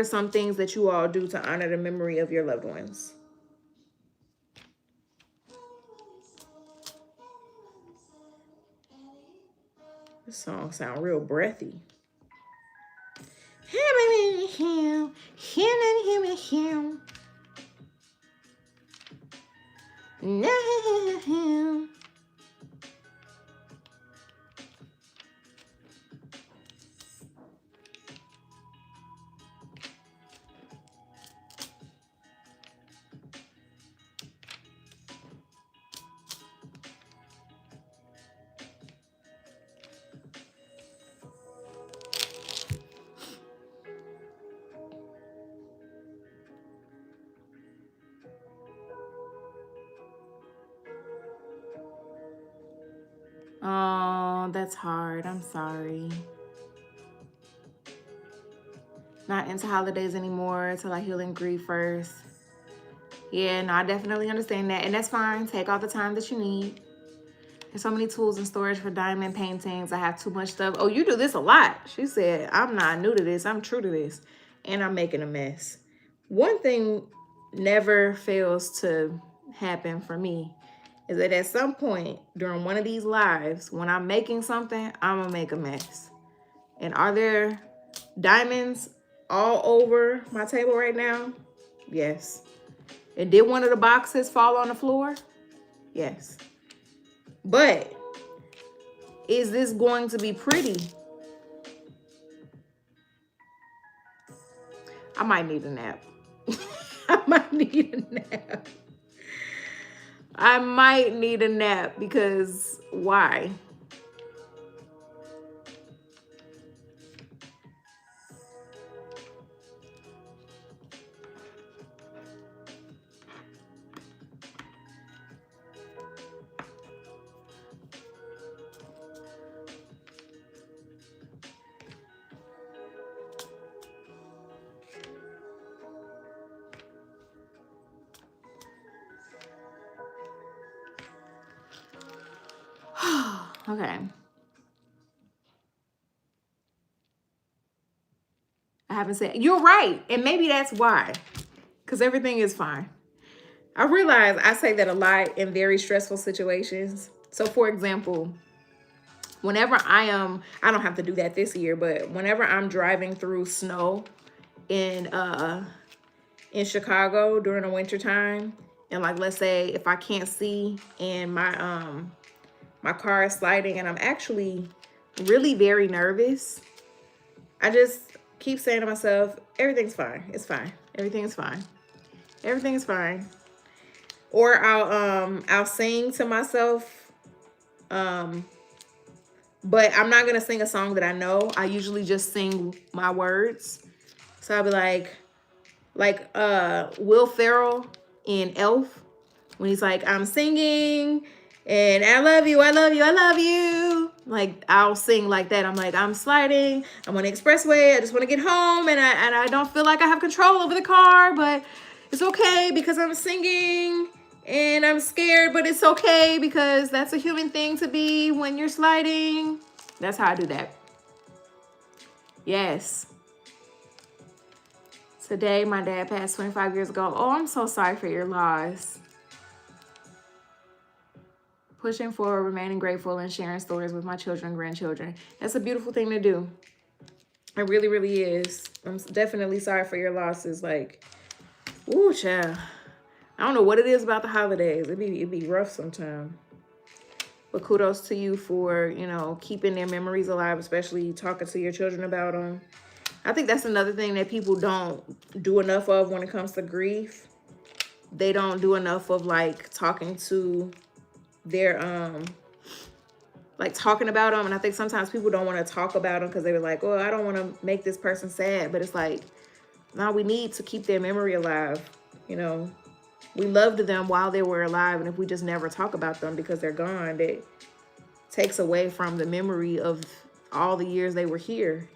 some things that you all do to honor the memory of your loved ones? This song sound real breathy. Oh, that's hard. I'm sorry. Not into holidays anymore till I heal and grieve first. Yeah, no, I definitely understand that. And that's fine. Take all the time that you need. There's so many tools in storage for diamond paintings. I have too much stuff. Oh, you do this a lot. She said, I'm not new to this. I'm true to this. And I'm making a mess. One thing never fails to happen for me is that at some point during one of these lives, when I'm making something, I'm going to make a mess. And are there diamonds all over my table right now? Yes. And did one of the boxes fall on the floor? Yes. But is this going to be pretty? I might need a nap. I might need a nap. I might need a nap because why? Okay. I haven't said, you're right. And maybe that's why, because everything is fine. I realize I say that a lot in very stressful situations. So, for example, whenever I don't have to do that this year, but whenever I'm driving through snow in Chicago during the winter time, and like let's say if I can't see and my car is sliding and I'm actually really very nervous, I just keep saying to myself, everything's fine. It's fine. Everything is fine. Everything is fine. Or I'll sing to myself, but I'm not gonna sing a song that I know. I usually just sing my words. So I'll be like Will Ferrell in Elf, when he's like, I'm singing and I love you, I love you, I love you. Like I'll sing like that. I'm like, I'm sliding, I'm on the expressway, I just want to get home, and I don't feel like I have control over the car, but it's okay because I'm singing, and I'm scared, but it's okay because that's a human thing to be when you're sliding. That's how I do that. Yes. Today, my dad passed 25 years ago. Oh, I'm so sorry for your loss. Pushing forward, remaining grateful, and sharing stories with my children and grandchildren. That's a beautiful thing to do. It really, really is. I'm definitely sorry for your losses. Like, ooh, child. I don't know what it is about the holidays. It'd be rough sometimes. But kudos to you for, keeping their memories alive, especially talking to your children about them. I think that's another thing that people don't do enough of when it comes to grief. They don't do enough of like talking to their like talking about them. And I think sometimes people don't want to talk about them because they were like, well, I don't want to make this person sad. But it's like, no, we need to keep their memory alive. We loved them while they were alive, and if we just never talk about them because they're gone, it takes away from the memory of all the years they were here.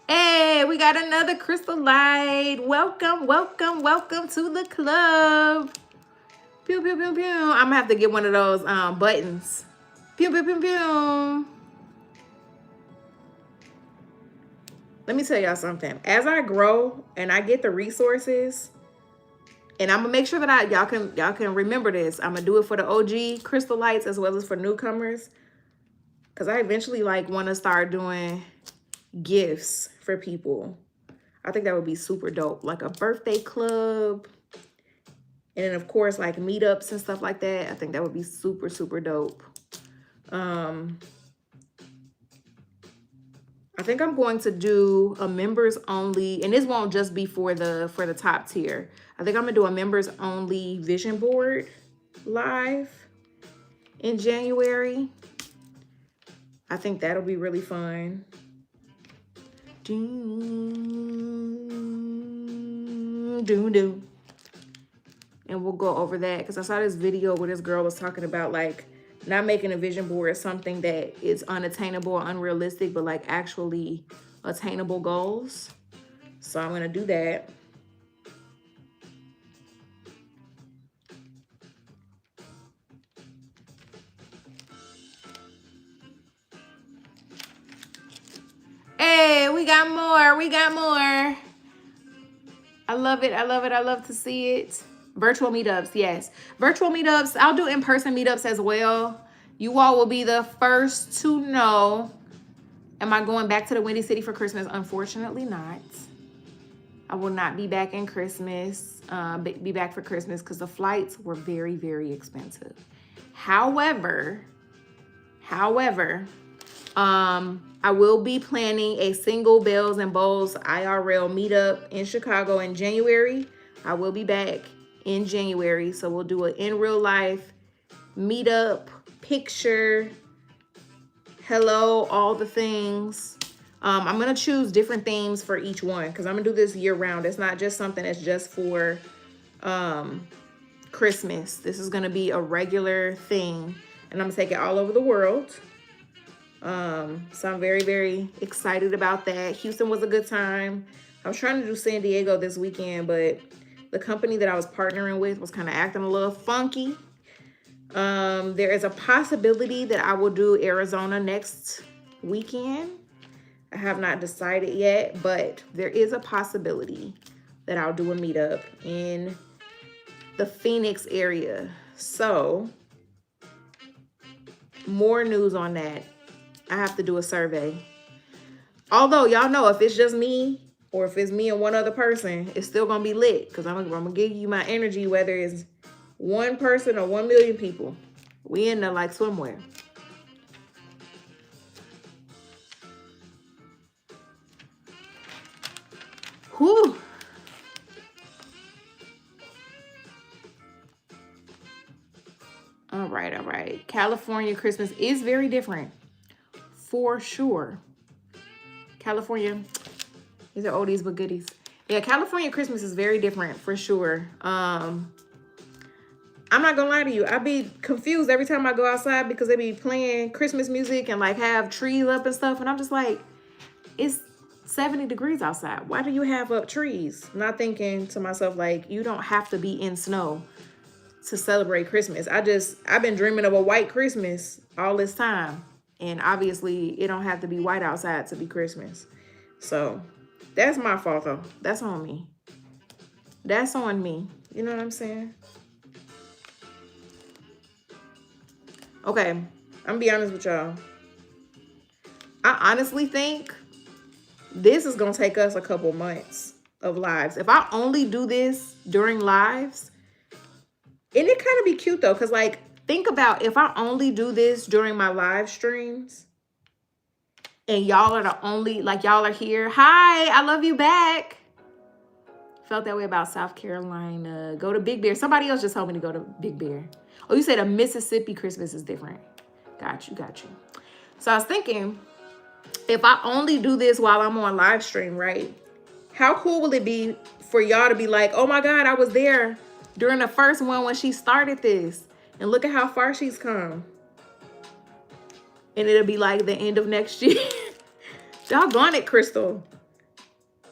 Hey, we got another crystal light. Welcome, welcome, welcome to the club. Pew, pew, pew, pew. I'm gonna have to get one of those buttons. Pew, pew, pew, pew. Let me tell y'all something. As I grow and I get the resources, and I'm gonna make sure that y'all can remember this. I'm gonna do it for the OG crystal lights as well as for newcomers, because I eventually want to start doing gifts for people. I think that would be super dope, like a birthday club, and then of course like meetups and stuff like that. I think that would be super, super dope. I think I'm going to do a members only, and this won't just be for the top tier. I think I'm gonna do a members only vision board live in January. I think that'll be really fun. And we'll go over that, because I saw this video where this girl was talking about like not making a vision board something that is unattainable or unrealistic, but like actually attainable goals. So I'm gonna do that. Hey, we got more. We got more. I love it. I love it. I love to see it. Virtual meetups, yes. Virtual meetups. I'll do in-person meetups as well. You all will be the first to know. Am I going back to the Windy City for Christmas? Unfortunately not. I will not be back in Christmas, be back for Christmas, because the flights were very, very expensive. However, I will be planning a single Bells and Bowls IRL meetup in Chicago in January. I will be back in January, so we'll do an in real life meetup, picture, hello, all the things. I'm gonna choose different themes for each one, because I'm gonna do this year round. It's not just something that's just for Christmas. This is gonna be a regular thing, and I'm gonna take it all over the world. So I'm very, very excited about that. Houston was a good time. I was trying to do San Diego this weekend, but the company that I was partnering with was kind of acting a little funky. There is a possibility that I will do Arizona next weekend. I have not decided yet, but there is a possibility that I'll do a meetup in the Phoenix area. So, more news on that. I have to do a survey. Although, y'all know, if it's just me or if it's me and one other person, it's still going to be lit. Because I'm going to give you my energy, whether it's one person or 1 million people. We in there like swimwear. Whew. All right, all right. California Christmas is very different. For sure. California, these are oldies but goodies. Yeah, California Christmas is very different for sure. I'm not gonna lie to you. I be confused every time I go outside because they be playing Christmas music and like have trees up and stuff. And I'm just like, it's 70 degrees outside. Why do you have up trees? Not thinking to myself, like, you don't have to be in snow to celebrate Christmas. I've been dreaming of a white Christmas all this time. And obviously it don't have to be white outside to be Christmas. So that's my fault though. That's on me. That's on me. You know what I'm saying? Okay, I'm gonna be honest with y'all. I honestly think this is gonna take us a couple months of lives. If I only do this during lives, and it kind of be cute though, because like, think about if I only do this during my live streams and y'all are the only, like y'all are here. Hi, I love you back. Felt that way about South Carolina. Go to Big Bear. Somebody else just told me to go to Big Bear. Oh, you said a Mississippi Christmas is different. Got you, got you. So I was thinking, if I only do this while I'm on live stream, right? How cool will it be for y'all to be like, oh my God, I was there during the first one when she started this. And look at how far she's come. And it'll be like the end of next year. Doggone it, Crystal.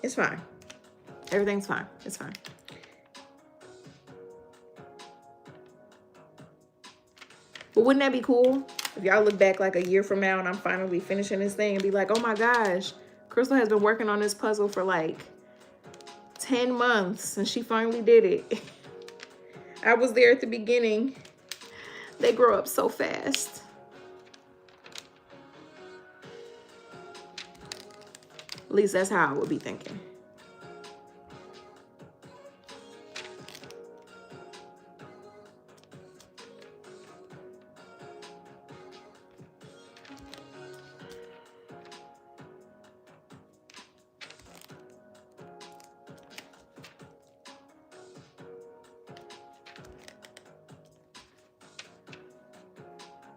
It's fine. Everything's fine. It's fine. But wouldn't that be cool? If y'all look back like a year from now and I'm finally finishing this thing and be like, oh my gosh, Crystal has been working on this puzzle for like 10 months and she finally did it. I was there at the beginning. They grow up so fast. At least that's how I would be thinking.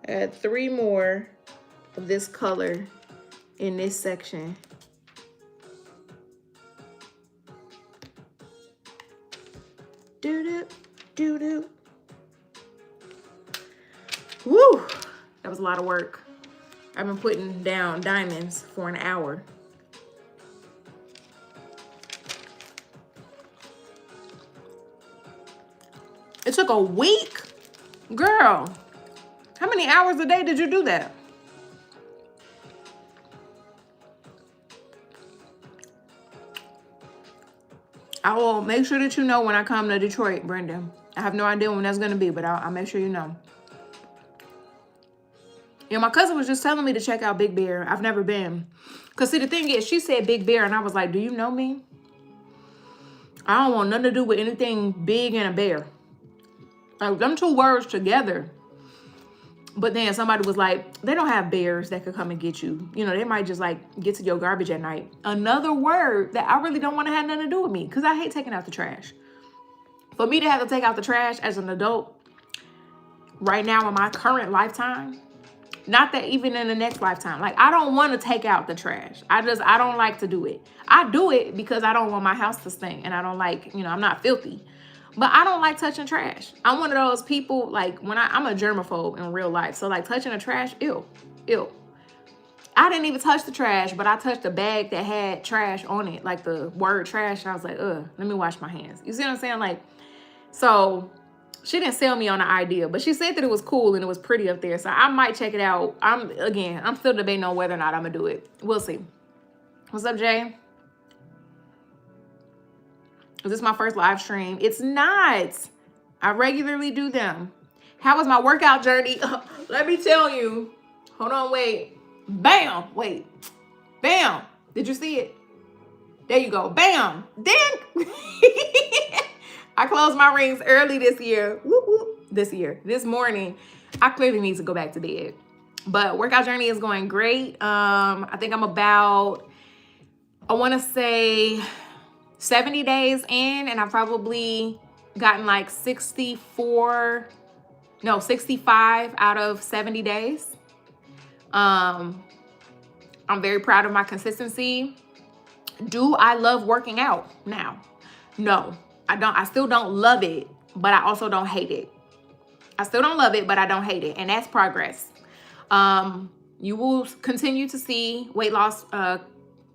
Add 3 more of this color in this section. Doo-doo, doo-doo. Woo! That was a lot of work. I've been putting down diamonds for an hour. It took a week? Girl, how many hours a day did you do that? I will make sure that you know when I come to Detroit, Brenda. I have no idea when that's going to be, but I'll make sure you know. Yeah, my cousin was just telling me to check out Big Bear. I've never been. Because see, the thing is, she said Big Bear, and I was like, do you know me? I don't want nothing to do with anything big and a bear. Like, them two words together. But then somebody was like, they don't have bears that could come and get you. You know, they might just like get to your garbage at night. Another word that I really don't want to have nothing to do with me because I hate taking out the trash. For me to have to take out the trash as an adult right now in my current lifetime, not that even in the next lifetime, like I don't want to take out the trash. I don't like to do it. I do it because I don't want my house to stink and I don't like, you know, I'm not filthy. But I don't like touching trash. I'm one of those people, like, when I'm a germaphobe in real life. So, like, touching the trash, ew. I didn't even touch the trash, but I touched a bag that had trash on it, like the word trash. And I was like, let me wash my hands. You see what I'm saying? Like, so she didn't sell me on the idea, but she said that it was cool and it was pretty up there. So I might check it out. I'm still debating on whether or not I'm gonna do it. We'll see. What's up, Jay? Is this my first live stream? It's not. I regularly do them. How was my workout journey? Let me tell you. Hold on, wait. Bam. Wait. Bam. Did you see it? There you go. Bam. Then I closed my rings early this year. Whoop, whoop. This morning. I clearly need to go back to bed. But workout journey is going great. I think I'm about, I want to say 70 days in, and I've probably gotten like 65 out of 70 days. I'm very proud of my consistency. Do I love working out now? No, I don't. I still don't love it, but I also don't hate it. I still don't love it, but I don't hate it. And that's progress. You will continue to see weight loss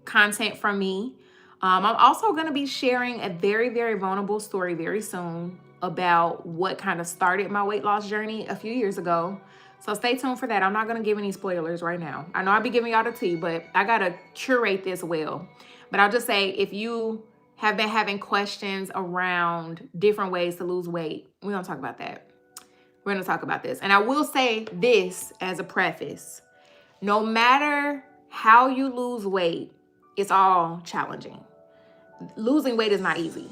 content from me. I'm also going to be sharing a very, very vulnerable story very soon about what kind of started my weight loss journey a few years ago. So stay tuned for that. I'm not going to give any spoilers right now. I know I'll be giving y'all the tea, but I got to curate this well. But I'll just say, if you have been having questions around different ways to lose weight, we're going to talk about that. We're going to talk about this. And I will say this as a preface. No matter how you lose weight, it's all challenging. Losing weight is not easy.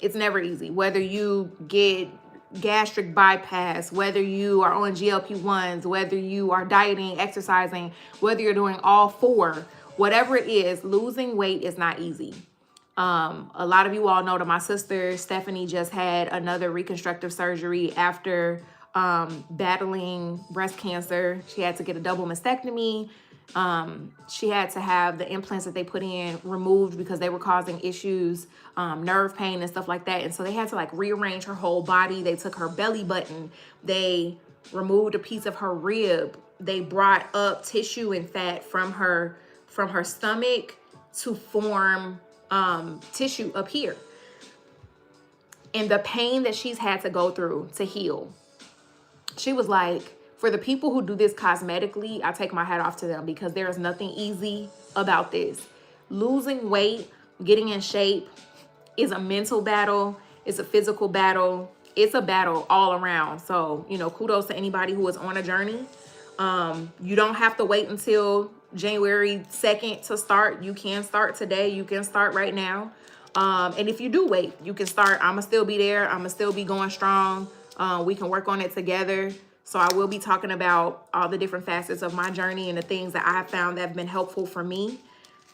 It's never easy. Whether you get gastric bypass, whether you are on GLP-1s, whether you are dieting, exercising, whether you're doing all four, whatever it is, losing weight is not easy. A lot of you all know that my sister Stephanie just had another reconstructive surgery after battling breast cancer. She had to get a double mastectomy. She had to have the implants that they put in removed because they were causing issues, nerve pain and stuff like that. And so they had to like rearrange her whole body. They took her belly button. They removed a piece of her rib. They brought up tissue and fat from her stomach to form tissue up here. And the pain that she's had to go through to heal. She was like, for the people who do this cosmetically, I take my hat off to them, because there is nothing easy about this. Losing weight, getting in shape is a mental battle. It's a physical battle. It's a battle all around. So, kudos to anybody who is on a journey. You don't have to wait until January 2nd to start. You can start today. You can start right now. And if you do wait, you can start. I'm going to still be there. I'm going to still be going strong. We can work on it together. So I will be talking about all the different facets of my journey and the things that I have found that have been helpful for me,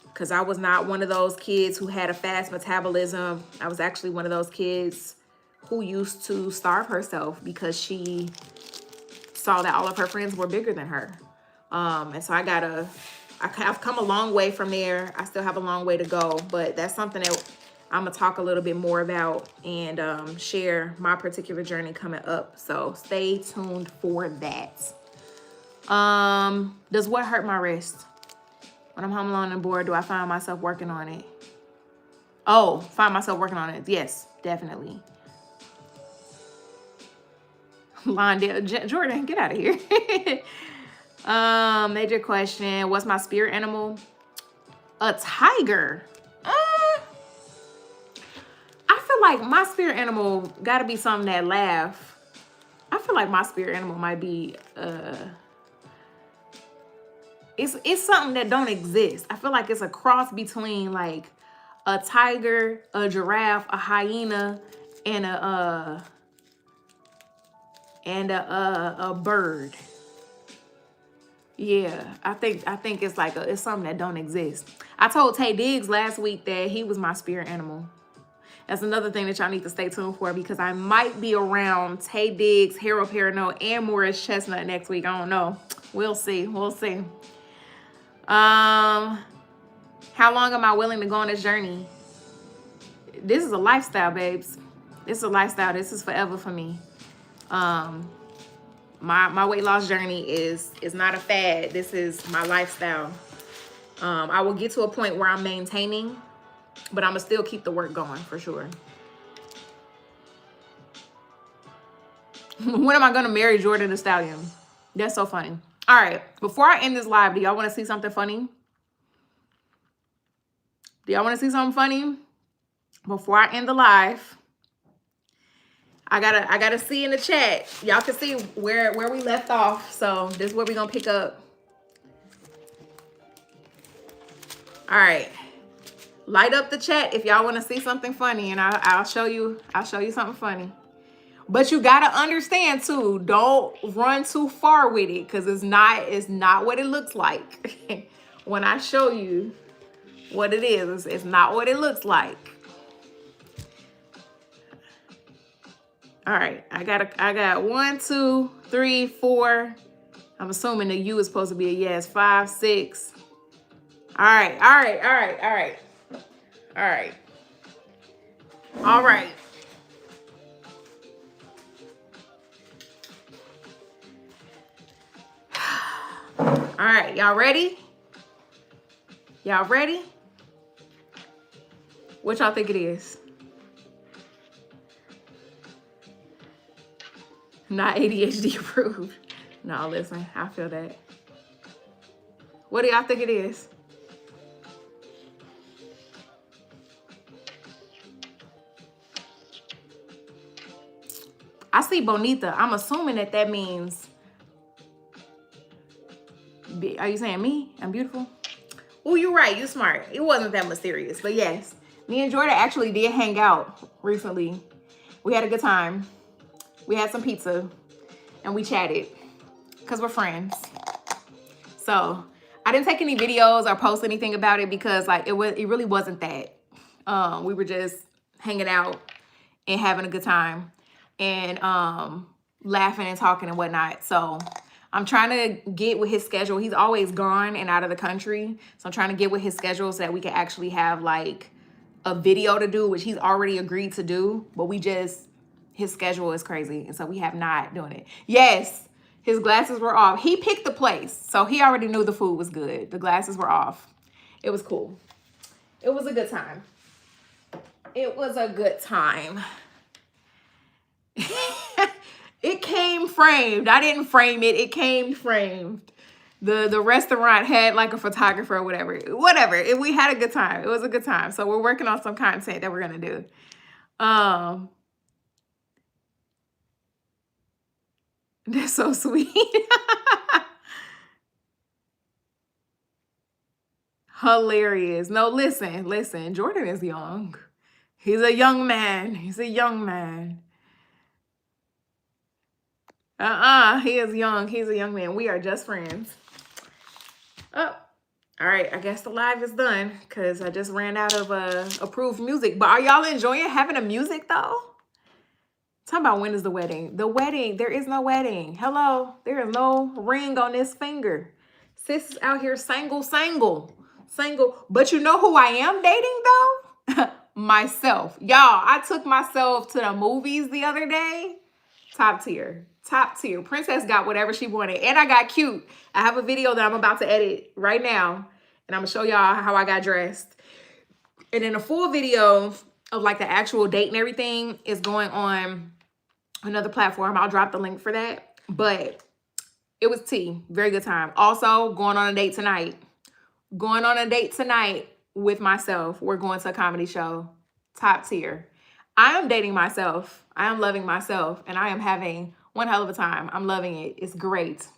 because I was not one of those kids who had a fast metabolism. I was actually one of those kids who used to starve herself because she saw that all of her friends were bigger than her. And so I've come a long way from there. I still have a long way to go, but that's something that I'm going to talk a little bit more about and share my particular journey coming up. So stay tuned for that. Does what hurt my wrist? When I'm home alone and bored, do I find myself working on it? Oh, find myself working on it. Yes, definitely. Londale, Jordan, get out of here. Major question. What's my spirit animal? A tiger. I feel like my spirit animal got to be something that laugh. I feel like my spirit animal might be, it's something that don't exist. I feel like it's a cross between like a tiger, a giraffe, a hyena, and a bird. Yeah, I think it's like it's something that don't exist. I told Tay Diggs last week that he was my spirit animal. That's another thing that y'all need to stay tuned for, because I might be around Tay Diggs, Harold Perrineau, and Morris Chestnut next week. I don't know. We'll see. How long am I willing to go on this journey? This is a lifestyle, babes. This is a lifestyle. This is forever for me. My weight loss journey is not a fad. This is my lifestyle. I will get to a point where I'm maintaining, but I'm gonna still keep the work going for sure. When am I gonna marry Jordan the Stallion? That's so funny. All right, before I end this live, do y'all want to see something funny? Do y'all want to see something funny? Before I end the live, I gotta see in the chat. Y'all can see where we left off. So this is where we're gonna pick up. All right. Light up the chat if y'all want to see something funny, and I'll show you something funny. But you gotta understand too, don't run too far with it, because it's not what it looks like. When I show you what it is, it's not what it looks like. All right, I got 1, 2, 3, 4. I'm assuming the U is supposed to be a yes. 5, 6. All right. All right, y'all ready? Y'all ready? What y'all think it is? Not ADHD approved. No, listen, I feel that. What do y'all think it is? I see bonita. I'm assuming that means, are you saying me? I'm beautiful? Oh, you're right. You're smart. It wasn't that mysterious, but yes. Me and Jordan actually did hang out recently. We had a good time. We had some pizza and we chatted because we're friends. So I didn't take any videos or post anything about it because like it really wasn't that. We were just hanging out and having a good time and laughing and talking and whatnot. So I'm trying to get with his schedule. He's always gone and out of the country. So I'm trying to get with his schedule so that we can actually have like a video to do, which he's already agreed to do, but his schedule is crazy. And so we have not doing it. Yes, his glasses were off. He picked the place. So he already knew the food was good. The glasses were off. It was cool. It was a good time. It was a good time. It came framed. I didn't frame it. It came framed. The restaurant had like a photographer or whatever. We had a good time. It was a good time. So we're working on some content that we're going to do. That's so sweet. Hilarious. No, listen. Jordan is young. He's a young man. He is young. He's a young man. We are just friends. Oh, all right. I guess the live is done because I just ran out of approved music. But are y'all enjoying having a music though? Talking about when is the wedding? The wedding. There is no wedding. Hello. There is no ring on this finger. Sis is out here single. But you know who I am dating though? Myself. Y'all, I took myself to the movies the other day. Top tier. Princess got whatever she wanted. And I got cute. I have a video that I'm about to edit right now. And I'm going to show y'all how I got dressed. And then a full video of like the actual date and everything is going on another platform. I'll drop the link for that. But it was tea. Very good time. Also, going on a date tonight. With myself. We're going to a comedy show. Top tier. I am dating myself. I am loving myself. And I am having one hell of a time. I'm loving it. It's great.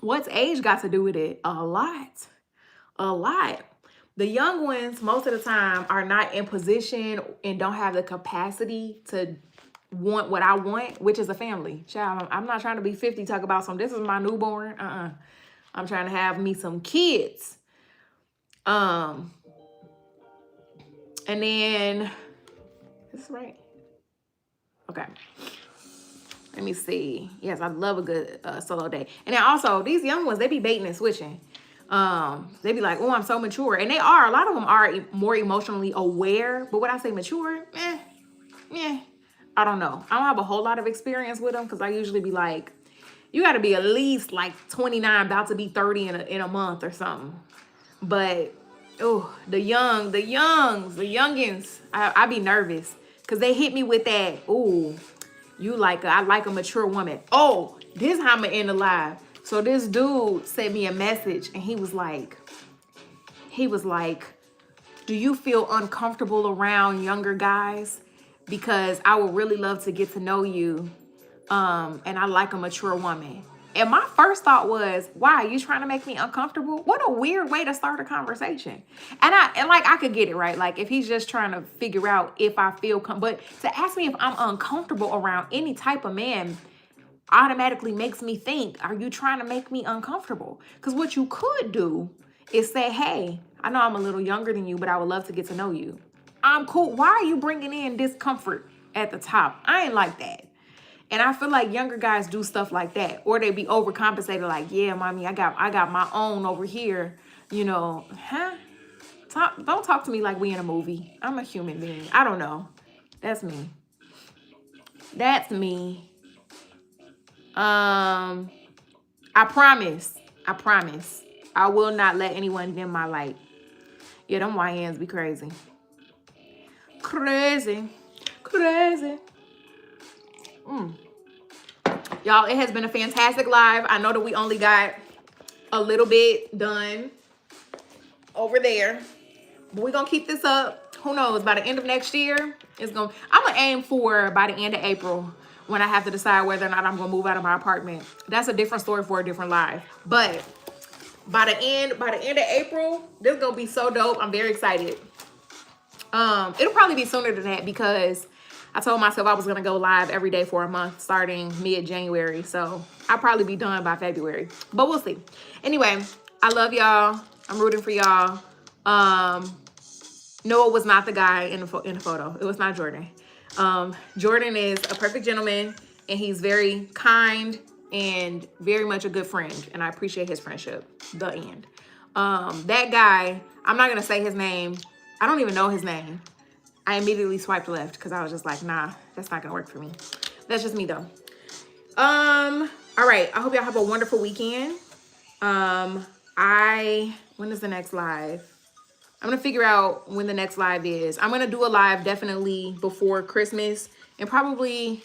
What's age got to do with it? A lot. The young ones, most of the time, are not in position and don't have the capacity to want what I want, which is a family. Child, I'm not trying to be 50, talk about this is my newborn. I'm trying to have me some kids. And then, is this right? Okay. Let me see. Yes, I love a good solo day. And then also, these young ones, they be baiting and switching. They be like, oh, I'm so mature. And they are. A lot of them are more emotionally aware. But when I say mature, I don't know. I don't have a whole lot of experience with them because I usually be like, you got to be at least like 29, about to be 30 in a month or something. But oh, the youngins, I be nervous because they hit me with that. Oh, I like a mature woman. Oh, this is how I'm gonna end the live. So this dude sent me a message and he was like, do you feel uncomfortable around younger guys? Because I would really love to get to know you. And I like a mature woman. And my first thought was, why are you trying to make me uncomfortable? What a weird way to start a conversation. And I could get it, right? Like if he's just trying to figure out if I feel, but to ask me if I'm uncomfortable around any type of man automatically makes me think, are you trying to make me uncomfortable? Because what you could do is say, hey, I know I'm a little younger than you, but I would love to get to know you. I'm cool. Why are you bringing in discomfort at the top? I ain't like that. And I feel like younger guys do stuff like that, or they be overcompensated. Like, yeah, mommy, I got my own over here. You know, huh? Don't talk to me like we in a movie. I'm a human being. I don't know. That's me. That's me. I promise. I will not let anyone dim my light. Yeah, them YNs be crazy. Crazy. Y'all, it has been a fantastic live. I know that we only got a little bit done over there, but we're gonna keep this up. Who knows, by the end of next year, I'm gonna aim for by the end of April, when I have to decide whether or not I'm gonna move out of my apartment. That's a different story for a different live. But by the end of April, this is gonna be so dope. I'm very excited. It'll probably be sooner than that because I told myself I was gonna go live every day for a month starting mid-January. So I'll probably be done by February, but we'll see. Anyway, I love y'all. I'm rooting for y'all. Noah was not the guy in the photo. It was not Jordan. Jordan is a perfect gentleman and he's very kind and very much a good friend. And I appreciate his friendship. The end. That guy, I'm not gonna say his name. I don't even know his name. I immediately swiped left because I was just like, nah, that's not gonna work for me. That's just me though. All right, I hope y'all have a wonderful weekend. When is the next live? I'm gonna figure out when the next live is. I'm gonna do a live definitely before Christmas and probably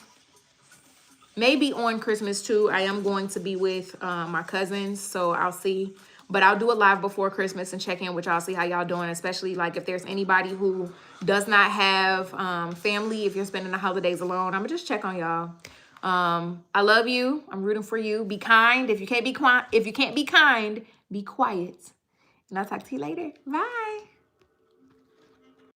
maybe on Christmas too. I am going to be with my cousins, so I'll see. But I'll do a live before Christmas and check in with y'all, see how y'all doing, especially like if there's anybody who does not have family, if you're spending the holidays alone. I'm gonna just check on y'all. I love you. I'm rooting for you. Be kind. If you can't be kind, be quiet. And I'll talk to you later. Bye.